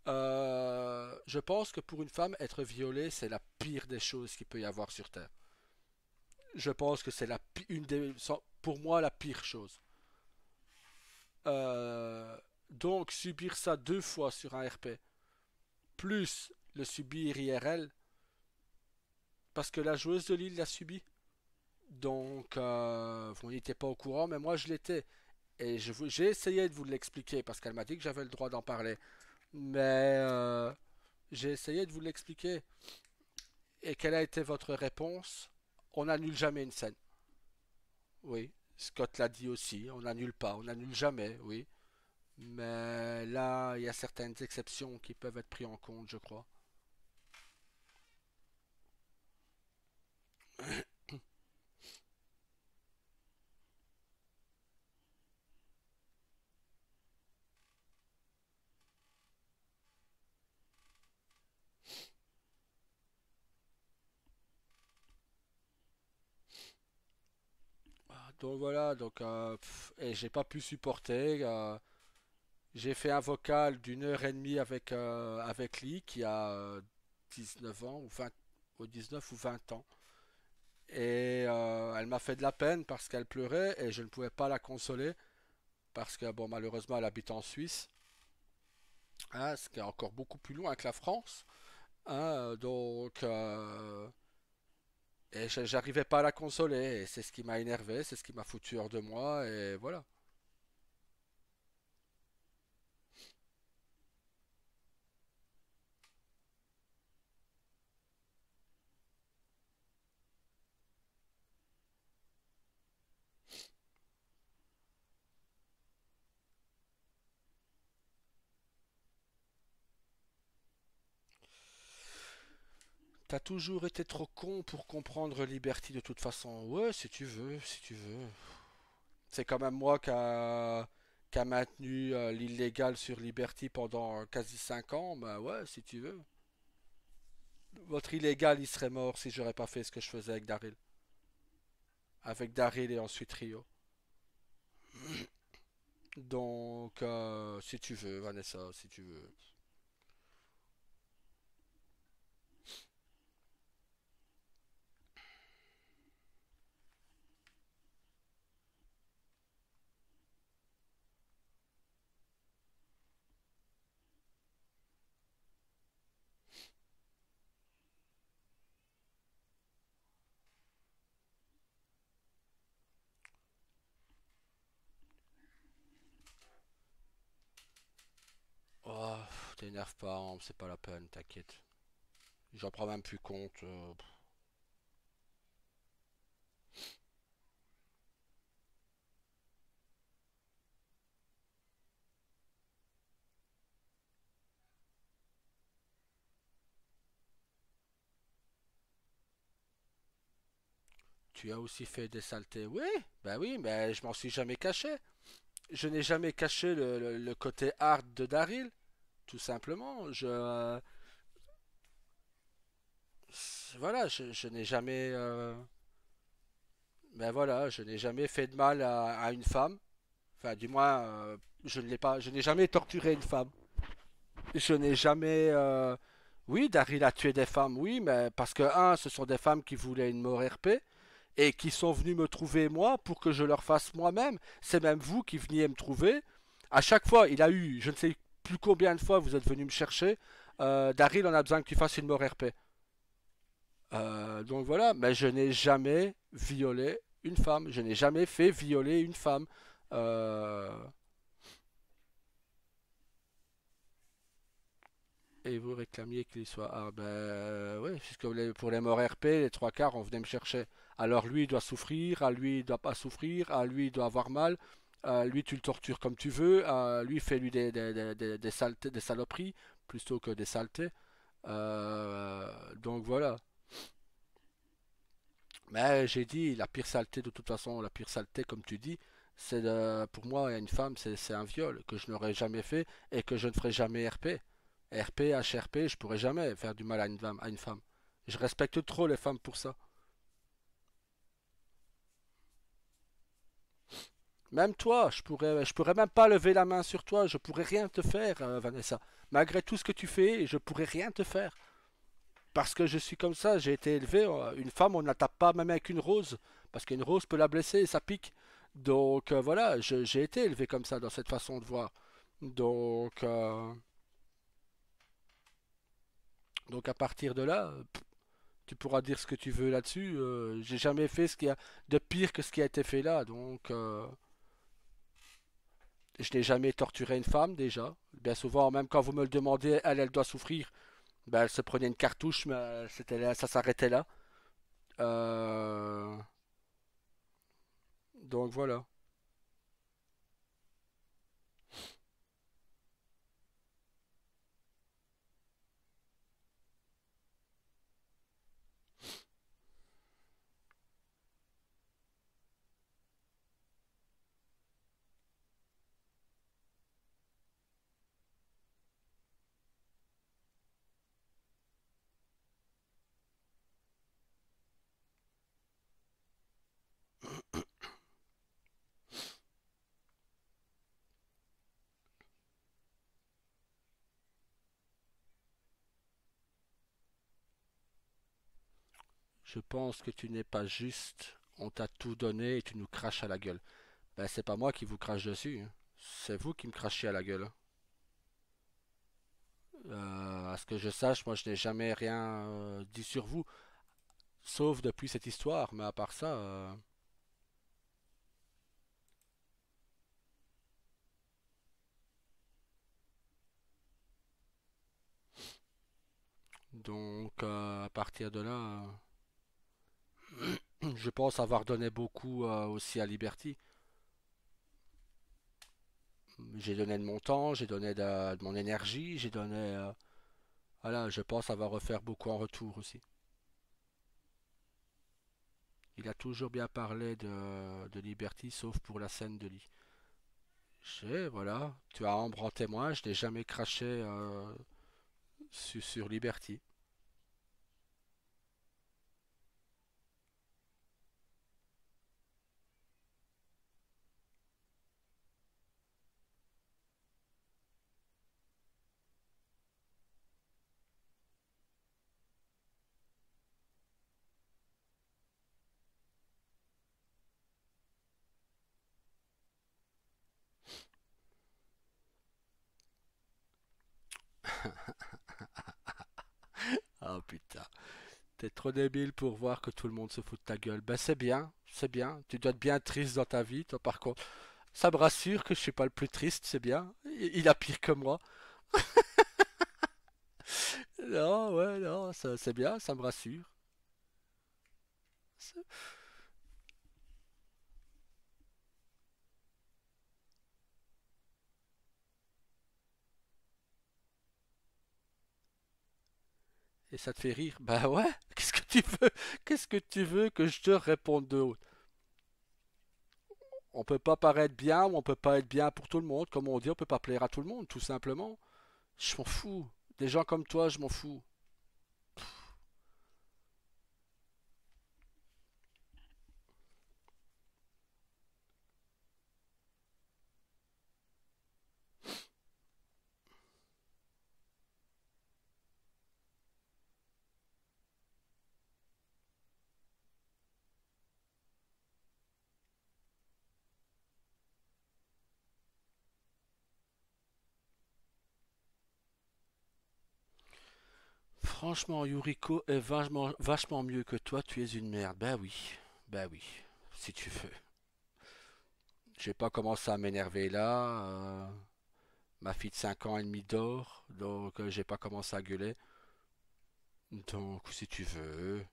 Je pense que pour une femme, être violée, c'est la pire des choses qu'il peut y avoir sur Terre. Je pense que c'est pour moi la pire chose. Euh, donc subir ça deux fois sur un RP, plus le subir IRL, parce que la joueuse de Lille l'a subi. Donc, vous n'étiez pas au courant, mais moi je l'étais. Et j'ai essayé de vous l'expliquer, parce qu'elle m'a dit que j'avais le droit d'en parler. Mais j'ai essayé de vous l'expliquer. Et quelle a été votre réponse? On n'annule jamais une scène. Oui. Scott l'a dit aussi. On n'annule pas. On n'annule jamais. Oui. Mais là, il y a certaines exceptions qui peuvent être prises en compte, je crois. Donc voilà, et j'ai pas pu supporter. J'ai fait un vocal d'une heure et demie avec Lee qui a 19 ans ou 20, ou 19 ou 20 ans. Et elle m'a fait de la peine parce qu'elle pleurait et je ne pouvais pas la consoler parce que bon malheureusement elle habite en Suisse, hein, ce qui est encore beaucoup plus loin que la France. Hein, et j'arrivais pas à la consoler et c'est ce qui m'a énervé, c'est ce qui m'a foutu hors de moi et voilà. T'as toujours été trop con pour comprendre Liberty de toute façon. Ouais, si tu veux, si tu veux. C'est quand même moi qui a maintenu l'illégal sur Liberty pendant quasi 5 ans. Bah ouais, si tu veux. Votre illégal, il serait mort si j'aurais pas fait ce que je faisais avec Daryl. Avec Daryl et ensuite Rio. Donc, si tu veux, Vanessa, si tu veux. Oh, t'énerve pas, hein, c'est pas la peine, t'inquiète. J'en prends même plus compte. Tu as aussi fait des saletés. Oui, bah oui, mais je m'en suis jamais caché. Je n'ai jamais caché le côté hard de Daryl, tout simplement. Voilà, je n'ai jamais, ben voilà, je n'ai jamais fait de mal à une femme. Enfin, du moins, je ne l'ai pas, je n'ai jamais torturé une femme. Je n'ai jamais, oui, Daryl a tué des femmes, oui, mais parce que un, ce sont des femmes qui voulaient une mort RP et qui sont venues me trouver moi pour que je leur fasse moi-même. C'est même vous qui veniez me trouver. À chaque fois, il a eu, je ne sais plus combien de fois vous êtes venu me chercher. Daryl, on a besoin que tu fasses une mort RP. Donc voilà, mais je n'ai jamais violé une femme. Je n'ai jamais fait violer une femme. Euh, et vous réclamiez qu'il soit. Ah ben oui, puisque pour les morts RP, les trois quarts, on venait me chercher. Alors lui, il doit souffrir, à lui, il doit pas souffrir, à lui, il doit avoir mal. Lui, tu le tortures comme tu veux. Lui, fais-lui des saletés, des saloperies plutôt que des saletés. Donc voilà. Mais j'ai dit, la pire saleté, de toute façon, la pire saleté, comme tu dis, pour moi, une femme, c'est un viol que je n'aurais jamais fait et que je ne ferai jamais RP. RP, HRP, je pourrais jamais faire du mal à une femme. À une femme. Je respecte trop les femmes pour ça. Même toi, je pourrais même pas lever la main sur toi. Je pourrais rien te faire, Vanessa. Malgré tout ce que tu fais, je pourrais rien te faire. Parce que je suis comme ça, j'ai été élevé. Une femme, on ne la tape pas même avec une rose. Parce qu'une rose peut la blesser et ça pique. Donc voilà, j'ai été élevé comme ça, dans cette façon de voir. Donc, donc à partir de là, tu pourras dire ce que tu veux là-dessus. J'ai jamais fait ce qu'il y a de pire que ce qui a été fait là. Donc je n'ai jamais torturé une femme déjà. Bien souvent, même quand vous me le demandez, elle doit souffrir. Ben, elle se prenait une cartouche, mais c'était là, ça s'arrêtait là. Euh, donc voilà. Je pense que tu n'es pas juste. On t'a tout donné et tu nous craches à la gueule. Ben, c'est pas moi qui vous crache dessus, hein. C'est vous qui me crachez à la gueule, hein. À ce que je sache, moi je n'ai jamais rien dit sur vous, sauf depuis cette histoire. Mais à part ça, donc à partir de là, je pense avoir donné beaucoup aussi à Liberty. J'ai donné de mon temps, j'ai donné de mon énergie, j'ai donné. Voilà, je pense avoir offert beaucoup en retour aussi. Il a toujours bien parlé de Liberty, sauf pour la scène de lit. Voilà, tu as Ambre en témoin, je n'ai jamais craché sur Liberty. Oh putain, t'es trop débile pour voir que tout le monde se fout de ta gueule. Ben c'est bien, tu dois être bien triste dans ta vie, toi par contre. Ça me rassure que je suis pas le plus triste, c'est bien. Il a pire que moi. Non, ouais, non, ça, c'est bien, ça me rassure. Et ça te fait rire. Bah ouais, qu'est-ce que tu veux? Qu'est-ce que tu veux que je te réponde d'autre? On peut pas paraître bien ou on peut pas être bien pour tout le monde. Comme on dit, on peut pas plaire à tout le monde, tout simplement. Je m'en fous. Des gens comme toi, je m'en fous. Franchement, Yuriko est vachement mieux que toi, tu es une merde. Bah oui, si tu veux. J'ai pas commencé à m'énerver là. Ma fille de 5 ans et demi dort, donc j'ai pas commencé à gueuler. Donc, si tu veux.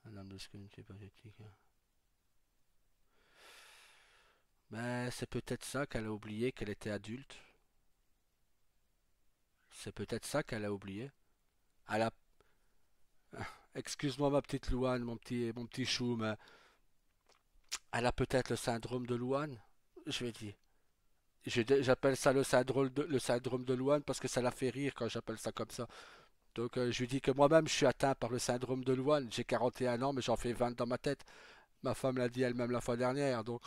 Un homme de c'est pathétique. Mais c'est peut-être ça qu'elle a oublié qu'elle était adulte. C'est peut-être ça qu'elle a oublié. Elle a... Excuse-moi ma petite Louane, mon petit chou, mais elle a peut-être le syndrome de Louane. Je vais dire. J'appelle ça le syndrome de Louane parce que ça la fait rire quand j'appelle ça comme ça. Donc je lui dis que moi-même je suis atteint par le syndrome de Louane. J'ai 41 ans mais j'en fais 20 dans ma tête. Ma femme l'a dit elle-même la fois dernière. Donc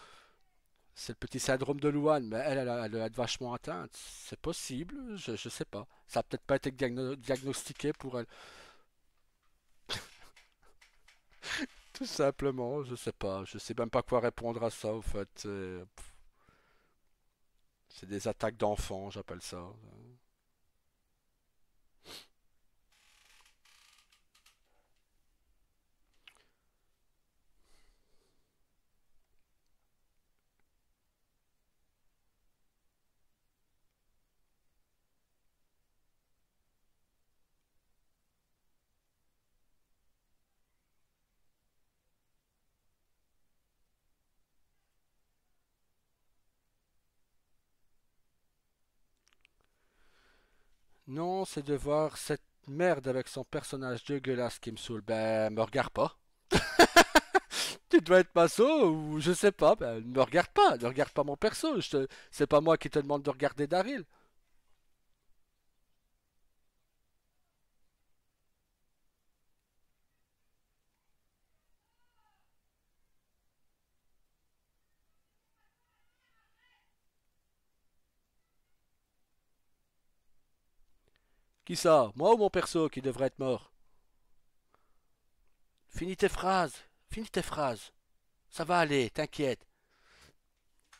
c'est le petit syndrome de Louane. Mais elle doit être vachement atteinte. C'est possible, je sais pas. Ça a peut-être pas été diagnostiqué pour elle. Tout simplement, je sais pas. Je sais même pas quoi répondre à ça au fait. C'est des attaques d'enfants, j'appelle ça. Non, c'est de voir cette merde avec son personnage dégueulasse qui me saoule. Ben, me regarde pas. Tu dois être maso ou je sais pas. Ben, ne me regarde pas. Ne regarde pas mon perso. C'est pas moi qui te demande de regarder Daryl. Qui ça? Moi ou mon perso qui devrait être mort? Finis tes phrases. Finis tes phrases. Ça va aller, t'inquiète.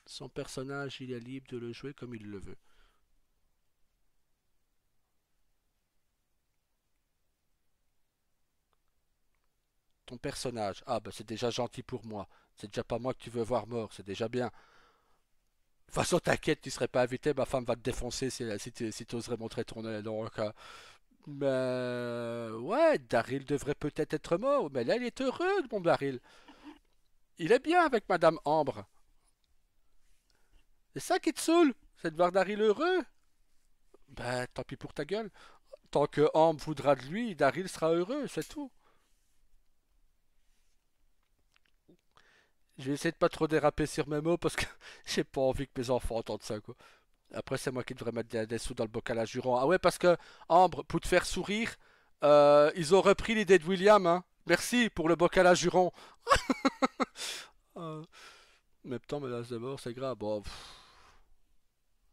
Son personnage, il est libre de le jouer comme il le veut. Ton personnage, ah ben c'est déjà gentil pour moi. C'est déjà pas moi que tu veux voir mort, c'est déjà bien. De toute façon, t'inquiète, tu serais pas invité, ma femme va te défoncer si tu oserais montrer ton nez. Donc, mais ouais, Daryl devrait peut-être être mort, mais là il est heureux, mon Daryl. Il est bien avec Madame Ambre. C'est ça qui te saoule, c'est de voir Daryl heureux. Ben, tant pis pour ta gueule. Tant que Ambre voudra de lui, Daryl sera heureux, c'est tout. Je vais essayer de pas trop déraper sur mes mots parce que j'ai pas envie que mes enfants entendent ça, quoi. Après, c'est moi qui devrais mettre des sous dans le bocal à jurons. Ah ouais, parce que, Ambre, pour te faire sourire, ils ont repris l'idée de William, hein. Merci pour le bocal à jurons. Euh, Même temps, menace de mort, c'est grave. Bon,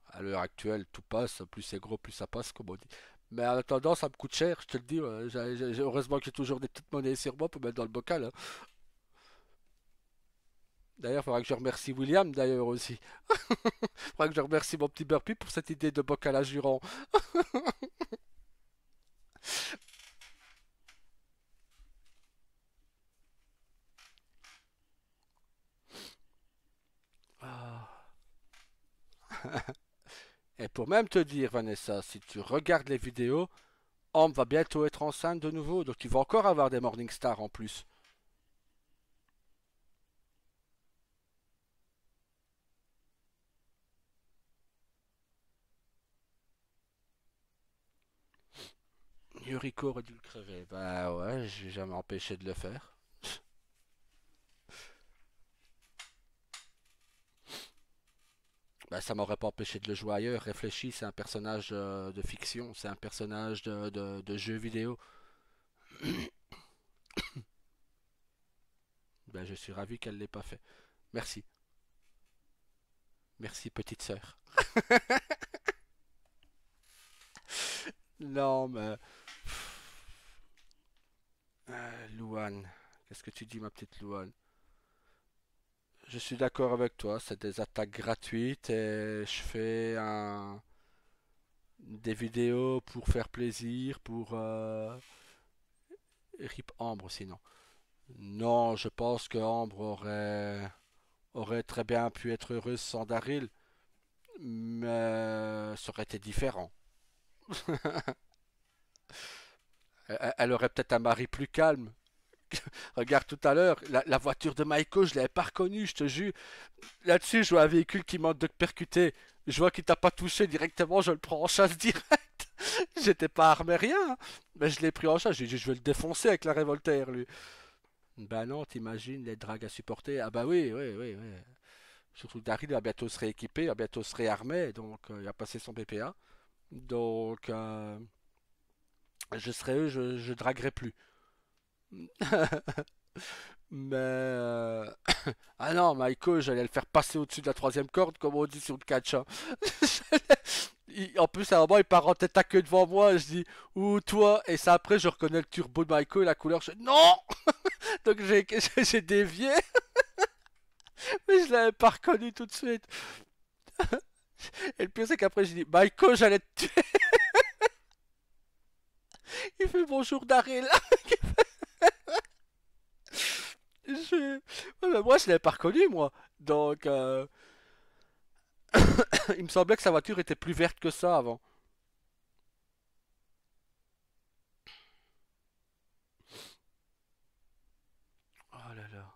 à l'heure actuelle, tout passe. Plus c'est gros, plus ça passe, comme on dit. Mais en attendant, ça me coûte cher, je te le dis. Ouais. Heureusement que j'ai toujours des petites monnaies sur moi pour mettre dans le bocal, hein. D'ailleurs, il faudra que je remercie William, d'ailleurs, aussi. Il faudra que je remercie mon petit Burpee pour cette idée de bocal à jurons. Ah. Et pour même te dire, Vanessa, si tu regardes les vidéos, Ambre va bientôt être enceinte de nouveau, donc tu vas encore avoir des Morning Stars en plus. Yuriko aurait dû le crever. Bah ouais, je vais jamais empêché de le faire. Bah ça m'aurait pas empêché de le jouer ailleurs. Réfléchis, c'est un personnage de fiction, c'est un personnage de jeu vidéo. Bah je suis ravi qu'elle l'ait pas fait. Merci. Merci petite sœur. Non mais... Louane, qu'est-ce que tu dis ma petite Louane? Je suis d'accord avec toi, c'est des attaques gratuites et je fais des vidéos pour faire plaisir, pour Rip Ambre sinon. Non, je pense que Ambre aurait très bien pu être heureuse sans Daryl, mais ça aurait été différent. Elle aurait peut-être un mari plus calme. Regarde tout à l'heure, la voiture de Maiko, je l'avais pas reconnue, je te jure. Là-dessus, je vois un véhicule qui manque de percuter. Je vois qu'il t'a pas touché directement, je le prends en chasse direct. J'étais pas armé rien, hein. Mais je l'ai pris en chasse, j'ai dit je vais le défoncer avec la revolter lui. Bah non, t'imagines les dragues à supporter. Ah bah oui, oui, oui, oui. Surtout que Daryl va bientôt se rééquiper, va bientôt se réarmer, donc il a passé son PPA. Donc je serai eux, je draguerai plus. Mais ah non, Maiko, j'allais le faire passer au-dessus de la troisième corde, comme on dit sur le catch, hein. En plus, à un moment, il part en tête à queue devant moi. Je dis, ou toi. Et ça, après, je reconnais le turbo de Maiko et la couleur. Je dis, non. Donc, j'ai dévié. Mais je l'avais pas reconnu tout de suite. Et le pire, c'est qu'après, j'ai dit, Maiko, j'allais te tuer. Il fait bonjour, Daryl. Je... Ouais, mais moi, je l'avais pas reconnu, moi. Donc, il me semblait que sa voiture était plus verte que ça avant. Oh là là.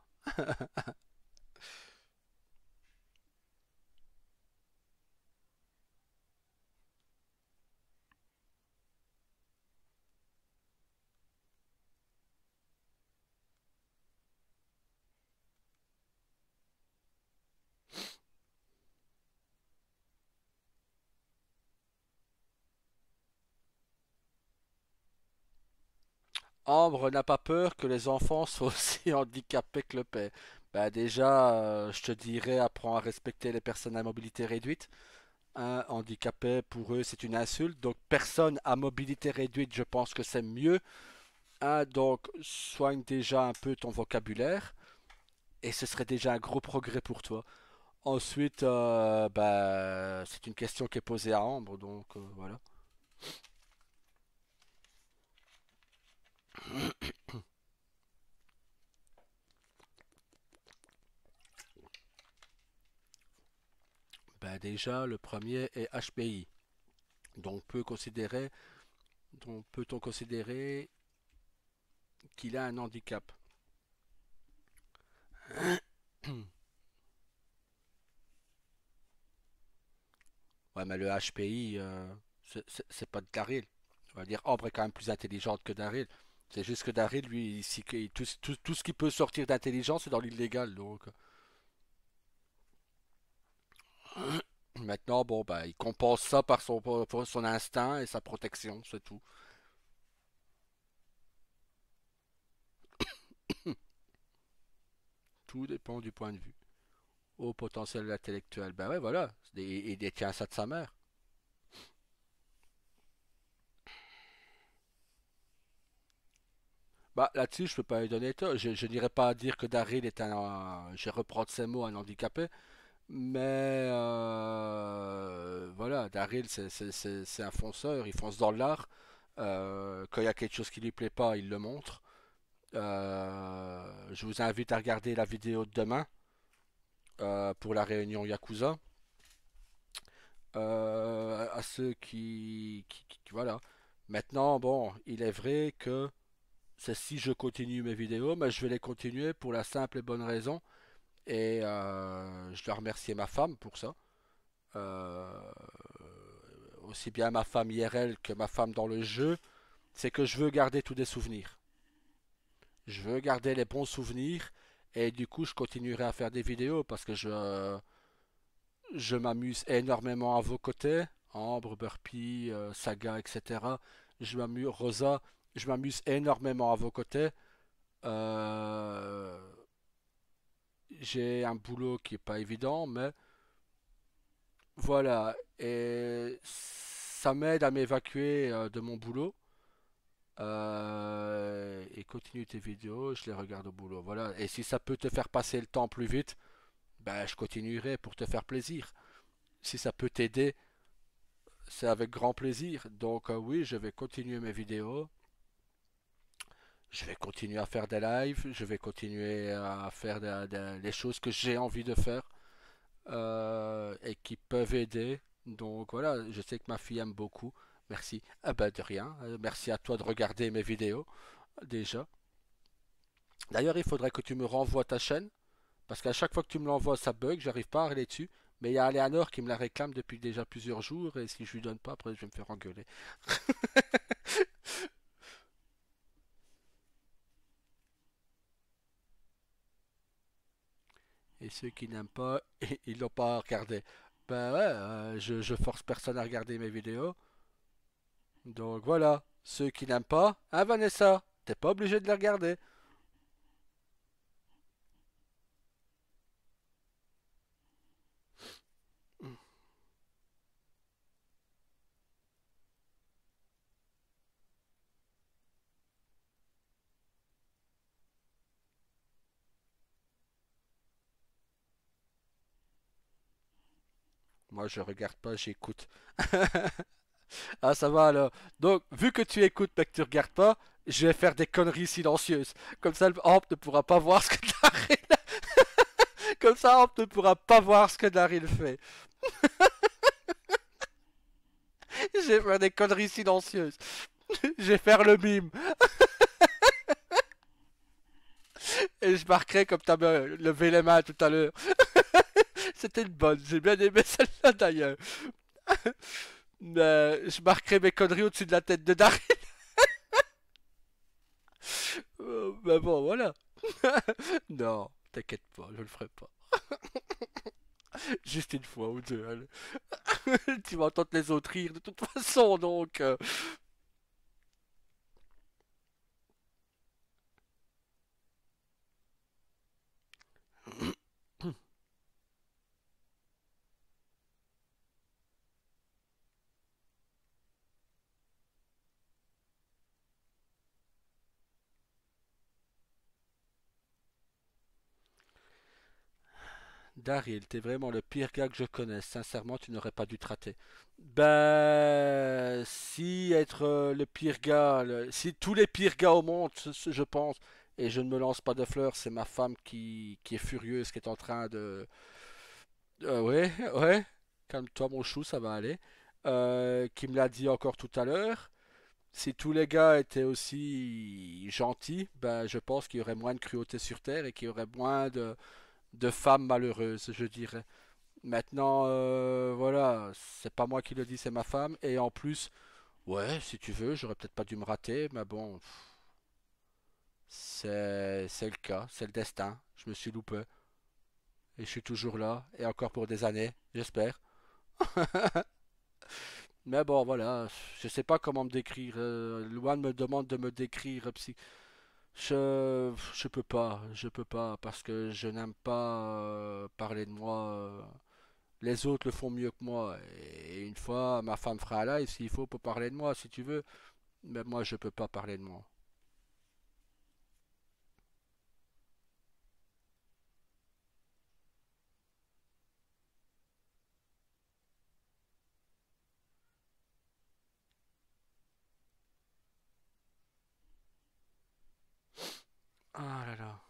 Ambre n'a pas peur que les enfants soient aussi handicapés que le père. Bah déjà, je te dirais, apprends à respecter les personnes à mobilité réduite. Hein, handicapé, pour eux, c'est une insulte. Donc, personne à mobilité réduite, je pense que c'est mieux. Hein, donc, soigne déjà un peu ton vocabulaire. Et ce serait déjà un gros progrès pour toi. Ensuite, bah, c'est une question qui est posée à Ambre. Donc, voilà. Bah, déjà, le premier est HPI. Donc, donc peut-on considérer qu'il a un handicap? Ouais, mais le HPI, c'est pas de Daryl. On va dire Ambre est quand même plus intelligente que Daryl. C'est juste que Daryl, lui, tout ce qui peut sortir d'intelligence, c'est dans l'illégal. Donc, maintenant, bon, bah, il compense ça par pour son instinct et sa protection, c'est tout. Tout dépend du point de vue. Au potentiel intellectuel, ben ouais, voilà. Il détient ça de sa mère. Bah, là-dessus, je peux pas lui donner tort. Je n'irai pas dire que Daryl est je vais reprendre ses mots, un handicapé. Mais voilà, Daryl, c'est un fonceur, il fonce dans l'art. Quand il y a quelque chose qui lui plaît pas, il le montre. Je vous invite à regarder la vidéo de demain pour la réunion Yakuza. À ceux voilà. Maintenant, bon, il est vrai que c'est si je continue mes vidéos, mais je vais les continuer pour la simple et bonne raison. Et je dois remercier ma femme pour ça. Euh, Aussi bien ma femme IRL que ma femme dans le jeu, c'est que je veux garder tous des souvenirs. Je veux garder les bons souvenirs et du coup je continuerai à faire des vidéos parce que je m'amuse énormément à vos côtés. Ambre, Burpee, Saga, etc. Rosa, je m'amuse énormément à vos côtés. Euh, j'ai un boulot qui est pas évident, mais voilà. Et ça m'aide à m'évacuer de mon boulot. Et continue tes vidéos, je les regarde au boulot. Voilà. Et si ça peut te faire passer le temps plus vite, ben je continuerai pour te faire plaisir. Si ça peut t'aider, c'est avec grand plaisir. Donc oui, je vais continuer mes vidéos. Je vais continuer à faire des lives. Je vais continuer à faire les choses que j'ai envie de faire et qui peuvent aider. Donc voilà, je sais que ma fille aime beaucoup. Merci. Ah ben de rien. Merci à toi de regarder mes vidéos déjà. D'ailleurs, il faudrait que tu me renvoies ta chaîne, parce qu'à chaque fois que tu me l'envoies, ça bug, j'arrive pas à aller dessus. Mais il y a Aléanor qui me la réclame depuis déjà plusieurs jours, et si je lui donne pas, après je vais me faire engueuler. Et ceux qui n'aiment pas, ils l'ont pas regardé. Ben ouais, je force personne à regarder mes vidéos. Donc voilà, ceux qui n'aiment pas, hein Vanessa, t'es pas obligé de les regarder. Moi je regarde pas, j'écoute. Ah, ça va alors. Donc, vu que tu écoutes mais que tu regardes pas, je vais faire des conneries silencieuses. Comme ça, Amp ne pourra pas voir ce que Daryl... Comme ça, Amp ne pourra pas voir ce que Daryl fait. Je vais faire des conneries silencieuses. Je vais faire le mime. Et je marquerai comme t'as levé les mains tout à l'heure. C'était une bonne. J'ai bien aimé celle-là d'ailleurs. Je marquerai mes conneries au-dessus de la tête de Daryl. Mais bon, voilà. Non, t'inquiète pas, je le ferai pas. Juste une fois ou deux. Tu vas entendre les autres rire de toute façon, donc. Daryl, t'es vraiment le pire gars que je connaisse. Sincèrement, tu n'aurais pas dû te rater. Ben, si être le pire gars, si tous les pires gars au monde, je pense, et je ne me lance pas de fleurs, c'est ma femme qui est furieuse, qui est en train de... ouais, ouais, calme-toi mon chou, ça va aller. Qui me l'a dit encore tout à l'heure. Si tous les gars étaient aussi gentils, ben je pense qu'il y aurait moins de cruauté sur Terre et qu'il y aurait moins de femmes malheureuses, je dirais. Maintenant, voilà, c'est pas moi qui le dis, c'est ma femme. Et en plus, Ouais, si tu veux, j'aurais peut-être pas dû me rater, mais bon, c'est le cas, c'est le destin. Je me suis loupé et je suis toujours là et encore pour des années, j'espère. Mais bon, voilà, je sais pas comment me décrire. Luan me demande de me décrire. Je peux pas parce que je n'aime pas parler de moi. Les autres le font mieux que moi. Et une fois, ma femme fera un live s'il faut pour parler de moi, si tu veux. Mais moi, je peux pas parler de moi. Ah là là.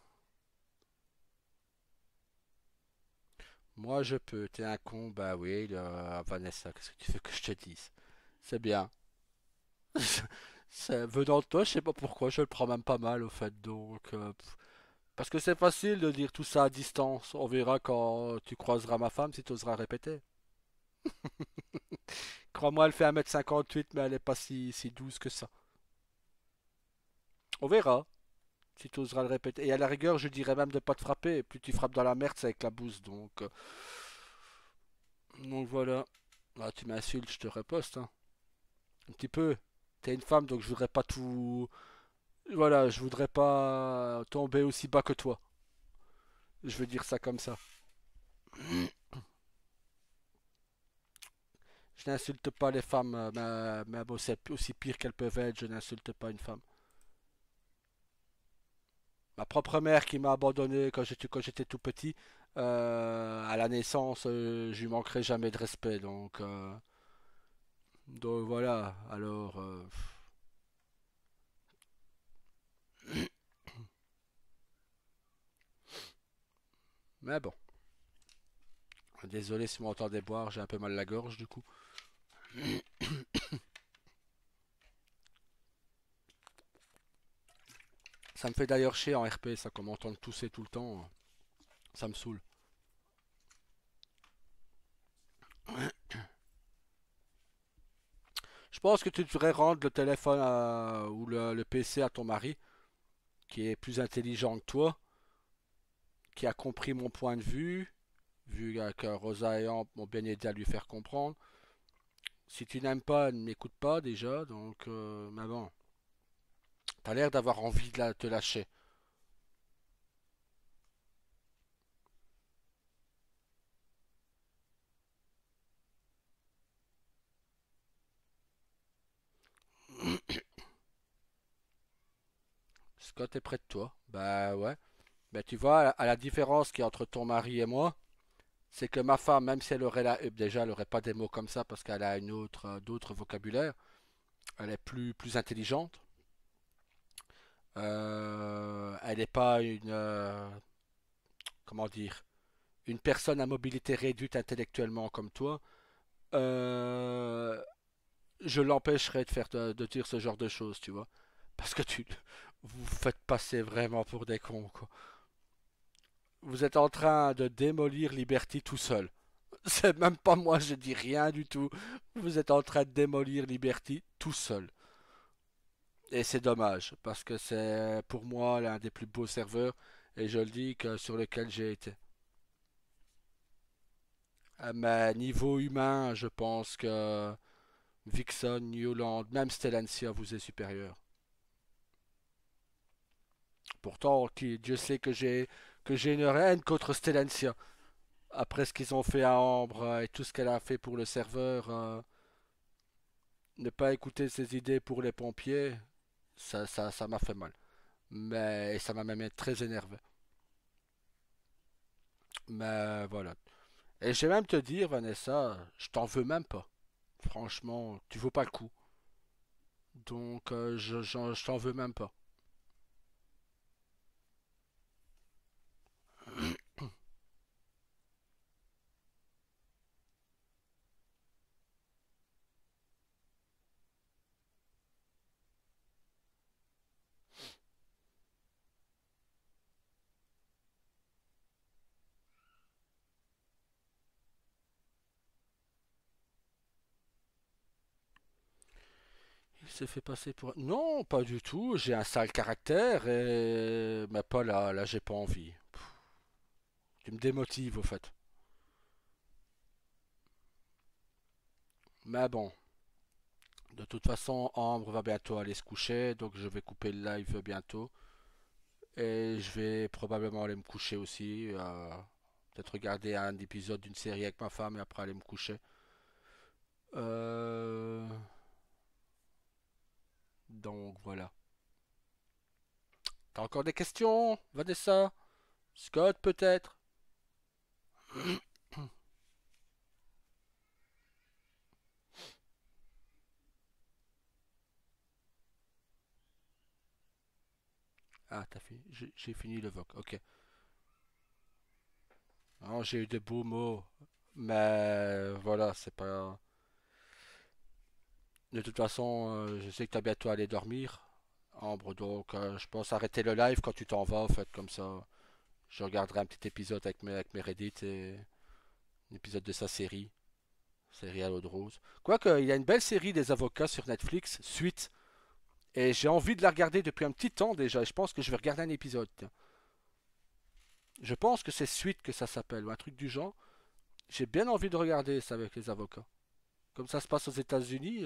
Moi, je peux. T'es un con, bah oui, Vanessa, qu'est-ce que tu veux que je te dise? C'est bien. Venant de toi, je sais pas pourquoi, je le prends même pas mal au fait. Donc, parce que c'est facile de dire tout ça à distance. On verra quand tu croiseras ma femme si tu oseras répéter. Crois-moi, elle fait 1,58 m, mais elle est pas si douce que ça. On verra si tu oseras le répéter. Et à la rigueur, je dirais même de pas te frapper. Plus tu frappes dans la merde, c'est avec la bouse. Donc voilà. Ah, tu m'insultes, je te reposte, hein. Un petit peu. T'es une femme, donc je voudrais pas tout. Voilà, je voudrais pas tomber aussi bas que toi. Je veux dire ça comme ça. Je n'insulte pas les femmes, mais bon, c'est aussi pire qu'elles peuvent être. Je n'insulte pas une femme. Ma propre mère qui m'a abandonné quand j'étais tout petit, à la naissance, je lui manquerai jamais de respect. Donc voilà. Alors, mais bon. Désolé si vous m'entendez boire, j'ai un peu mal à la gorge du coup. Ça me fait d'ailleurs chier en RP, ça, qu'on m'entende tousser tout le temps. Ça me saoule. Je pense que tu devrais rendre le téléphone ou le PC à ton mari, qui est plus intelligent que toi, qui a compris mon point de vue, vu que Rosa et Amp m'ont bien aidé à lui faire comprendre. Si tu n'aimes pas, ne m'écoute pas déjà, donc, mais bon, t'as l'air d'avoir envie de te lâcher. Scott est près de toi. Bah ouais. Bah tu vois, à la différence qu'il y a entre ton mari et moi, c'est que ma femme, même si elle aurait déjà, elle aurait pas des mots comme ça parce qu'elle a d'autres vocabulaires, elle est plus intelligente. Elle n'est pas comment dire, une personne à mobilité réduite intellectuellement comme toi. Euh, je l'empêcherai de dire ce genre de choses, tu vois. Parce que vous faites passer vraiment pour des cons, quoi. Vous êtes en train de démolir Liberty tout seul. C'est même pas moi, je dis rien du tout. Vous êtes en train de démolir Liberty tout seul. Et c'est dommage, parce que c'est pour moi l'un des plus beaux serveurs, et je le dis que sur lequel j'ai été. Mais niveau humain, je pense que Vixen, Newland, même Stellantia vous est supérieur. Pourtant, Dieu sait que j'ai une haine contre Stellantia. Après ce qu'ils ont fait à Ambre et tout ce qu'elle a fait pour le serveur, ne pas écouter ses idées pour les pompiers, ça m'a fait mal. Mais ça m'a même très énervé. Mais voilà. Et je vais même te dire, Vanessa, je t'en veux même pas. Franchement, tu vaux pas le coup. Donc, je t'en veux même pas. Il s'est fait passer pour... Non, pas du tout. J'ai un sale caractère et... Mais pas là, là j'ai pas envie. Tu me démotives au fait. Mais bon, de toute façon, Ambre va bientôt aller se coucher, donc je vais couper le live bientôt. Et je vais probablement aller me coucher aussi. Peut-être regarder un épisode d'une série avec ma femme et après aller me coucher. Euh, Donc voilà. T'as encore des questions, Vanessa? Scott peut-être? Ah, t'as fini. J'ai fini le voc. Ok. Non, j'ai eu de beaux mots. Mais voilà, c'est pas. De toute façon, je sais que t'as bientôt à aller dormir, Ambre. Donc je pense arrêter le live quand tu t'en vas, en fait. Comme ça, je regarderai un petit épisode avec mes Reddit et un épisode de sa série. Série à l'eau de rose. Quoique, il y a une belle série des avocats sur Netflix, Suite. Et j'ai envie de la regarder depuis un petit temps déjà. Et je pense que je vais regarder un épisode. Tiens. Je pense que c'est Suite que ça s'appelle, ou un truc du genre. J'ai bien envie de regarder ça avec les avocats. Comme ça se passe aux États-Unis.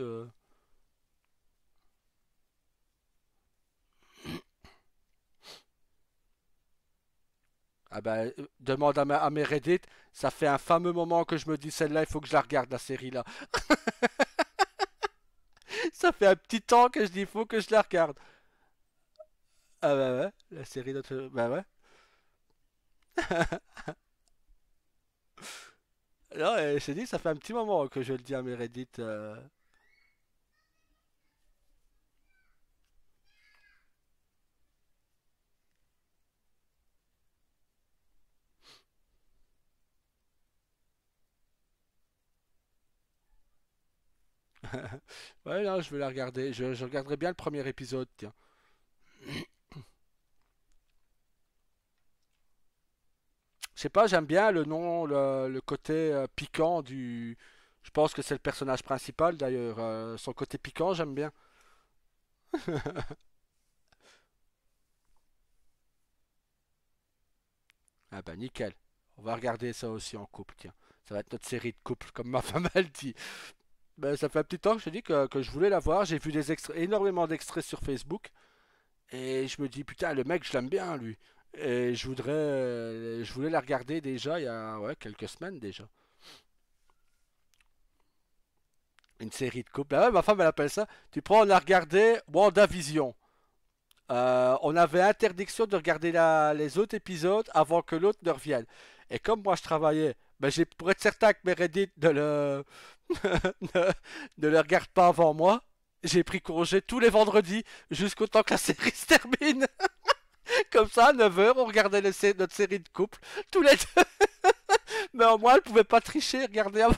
Ah ben, demande à mes Reddit. Ça fait un fameux moment que je me dis celle-là, il faut que je la regarde, la série là. Ça fait un petit temps que je dis il faut que je la regarde. Ah bah ouais, la série d'autre. Bah ouais. Non, je t'ai dit, ça fait un petit moment que je le dis à mes Reddit. Ouais, non, je vais la regarder. Je regarderai bien le premier épisode, tiens. Je sais pas, j'aime bien le nom, le côté piquant du. Je pense que c'est le personnage principal d'ailleurs. Son côté piquant, j'aime bien. Ah bah nickel. On va regarder ça aussi en couple, tiens. Ça va être notre série de couple, comme ma femme elle dit. Ben, ça fait un petit temps que je te dis que je voulais la voir. J'ai vu énormément d'extraits sur Facebook. Et je me dis, putain, le mec, je l'aime bien, lui. Et je voulais la regarder déjà il y a ouais, quelques semaines déjà. Une série de couple. Ah ouais, ma femme, elle appelle ça. Tu prends, on a regardé WandaVision. On avait interdiction de regarder les autres épisodes avant que l'autre ne revienne. Et comme moi je travaillais, ben j'ai pour être certain que mes Reddit ne le regarde pas avant moi, j'ai pris congé tous les vendredis jusqu'au temps que la série se termine. Comme ça, à 9 heures, on regardait notre série de couple tous les deux. Mais au moins, elle pouvait pas tricher et regarder avant.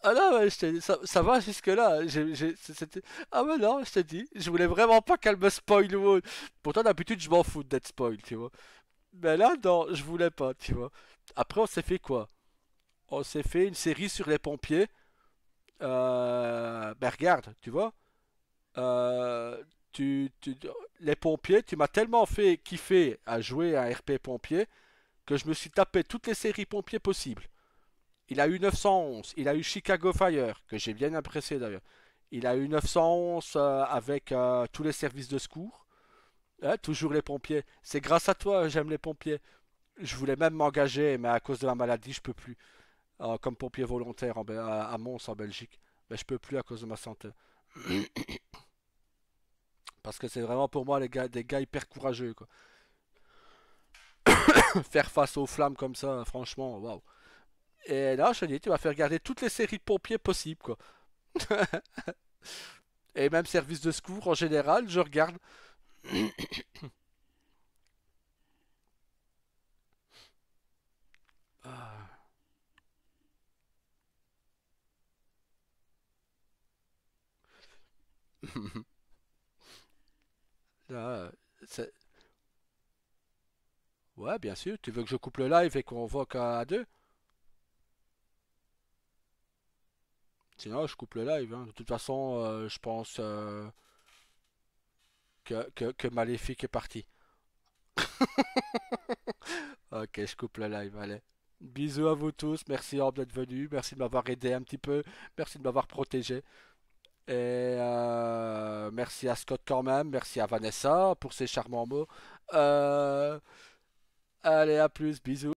Ah non, ouais, ça va jusque-là. Ah ouais, non, je te dis. Je voulais vraiment pas qu'elle me spoil ou autre. Pourtant, d'habitude, je m'en fous d'être spoil, tu vois. Mais là, non, je voulais pas, tu vois. Après, on s'est fait quoi? On s'est fait une série sur les pompiers. Ben regarde, tu vois. Euh, tu, tu- les pompiers, tu m'as tellement fait kiffer à jouer à un RP pompier que je me suis tapé toutes les séries pompiers possibles. Il a eu 911, il a eu Chicago Fire, que j'ai bien apprécié d'ailleurs. Il a eu 911 avec tous les services de secours. Hein, toujours les pompiers. C'est grâce à toi, j'aime les pompiers. Je voulais même m'engager, mais à cause de la maladie, je peux plus. Comme pompier volontaire à Mons en Belgique. Mais je peux plus à cause de ma santé. Parce que c'est vraiment pour moi des gars hyper courageux, quoi. Faire face aux flammes comme ça, franchement, waouh. Et là, je te dis, tu vas faire regarder toutes les séries de pompiers possibles, quoi. Et même service de secours en général, je regarde. Ah. Là, c'est- ouais, bien sûr. Tu veux que je coupe le live et qu'on voit qu'à deux? Sinon, je coupe le live, hein. De toute façon, je pense que Maléfique est parti. Ok, je coupe le live, allez. Bisous à vous tous, merci d'être venus, merci de m'avoir aidé un petit peu, merci de m'avoir protégé. Et merci à Scott quand même, merci à Vanessa pour ses charmants mots. Euh, allez, à plus, bisous.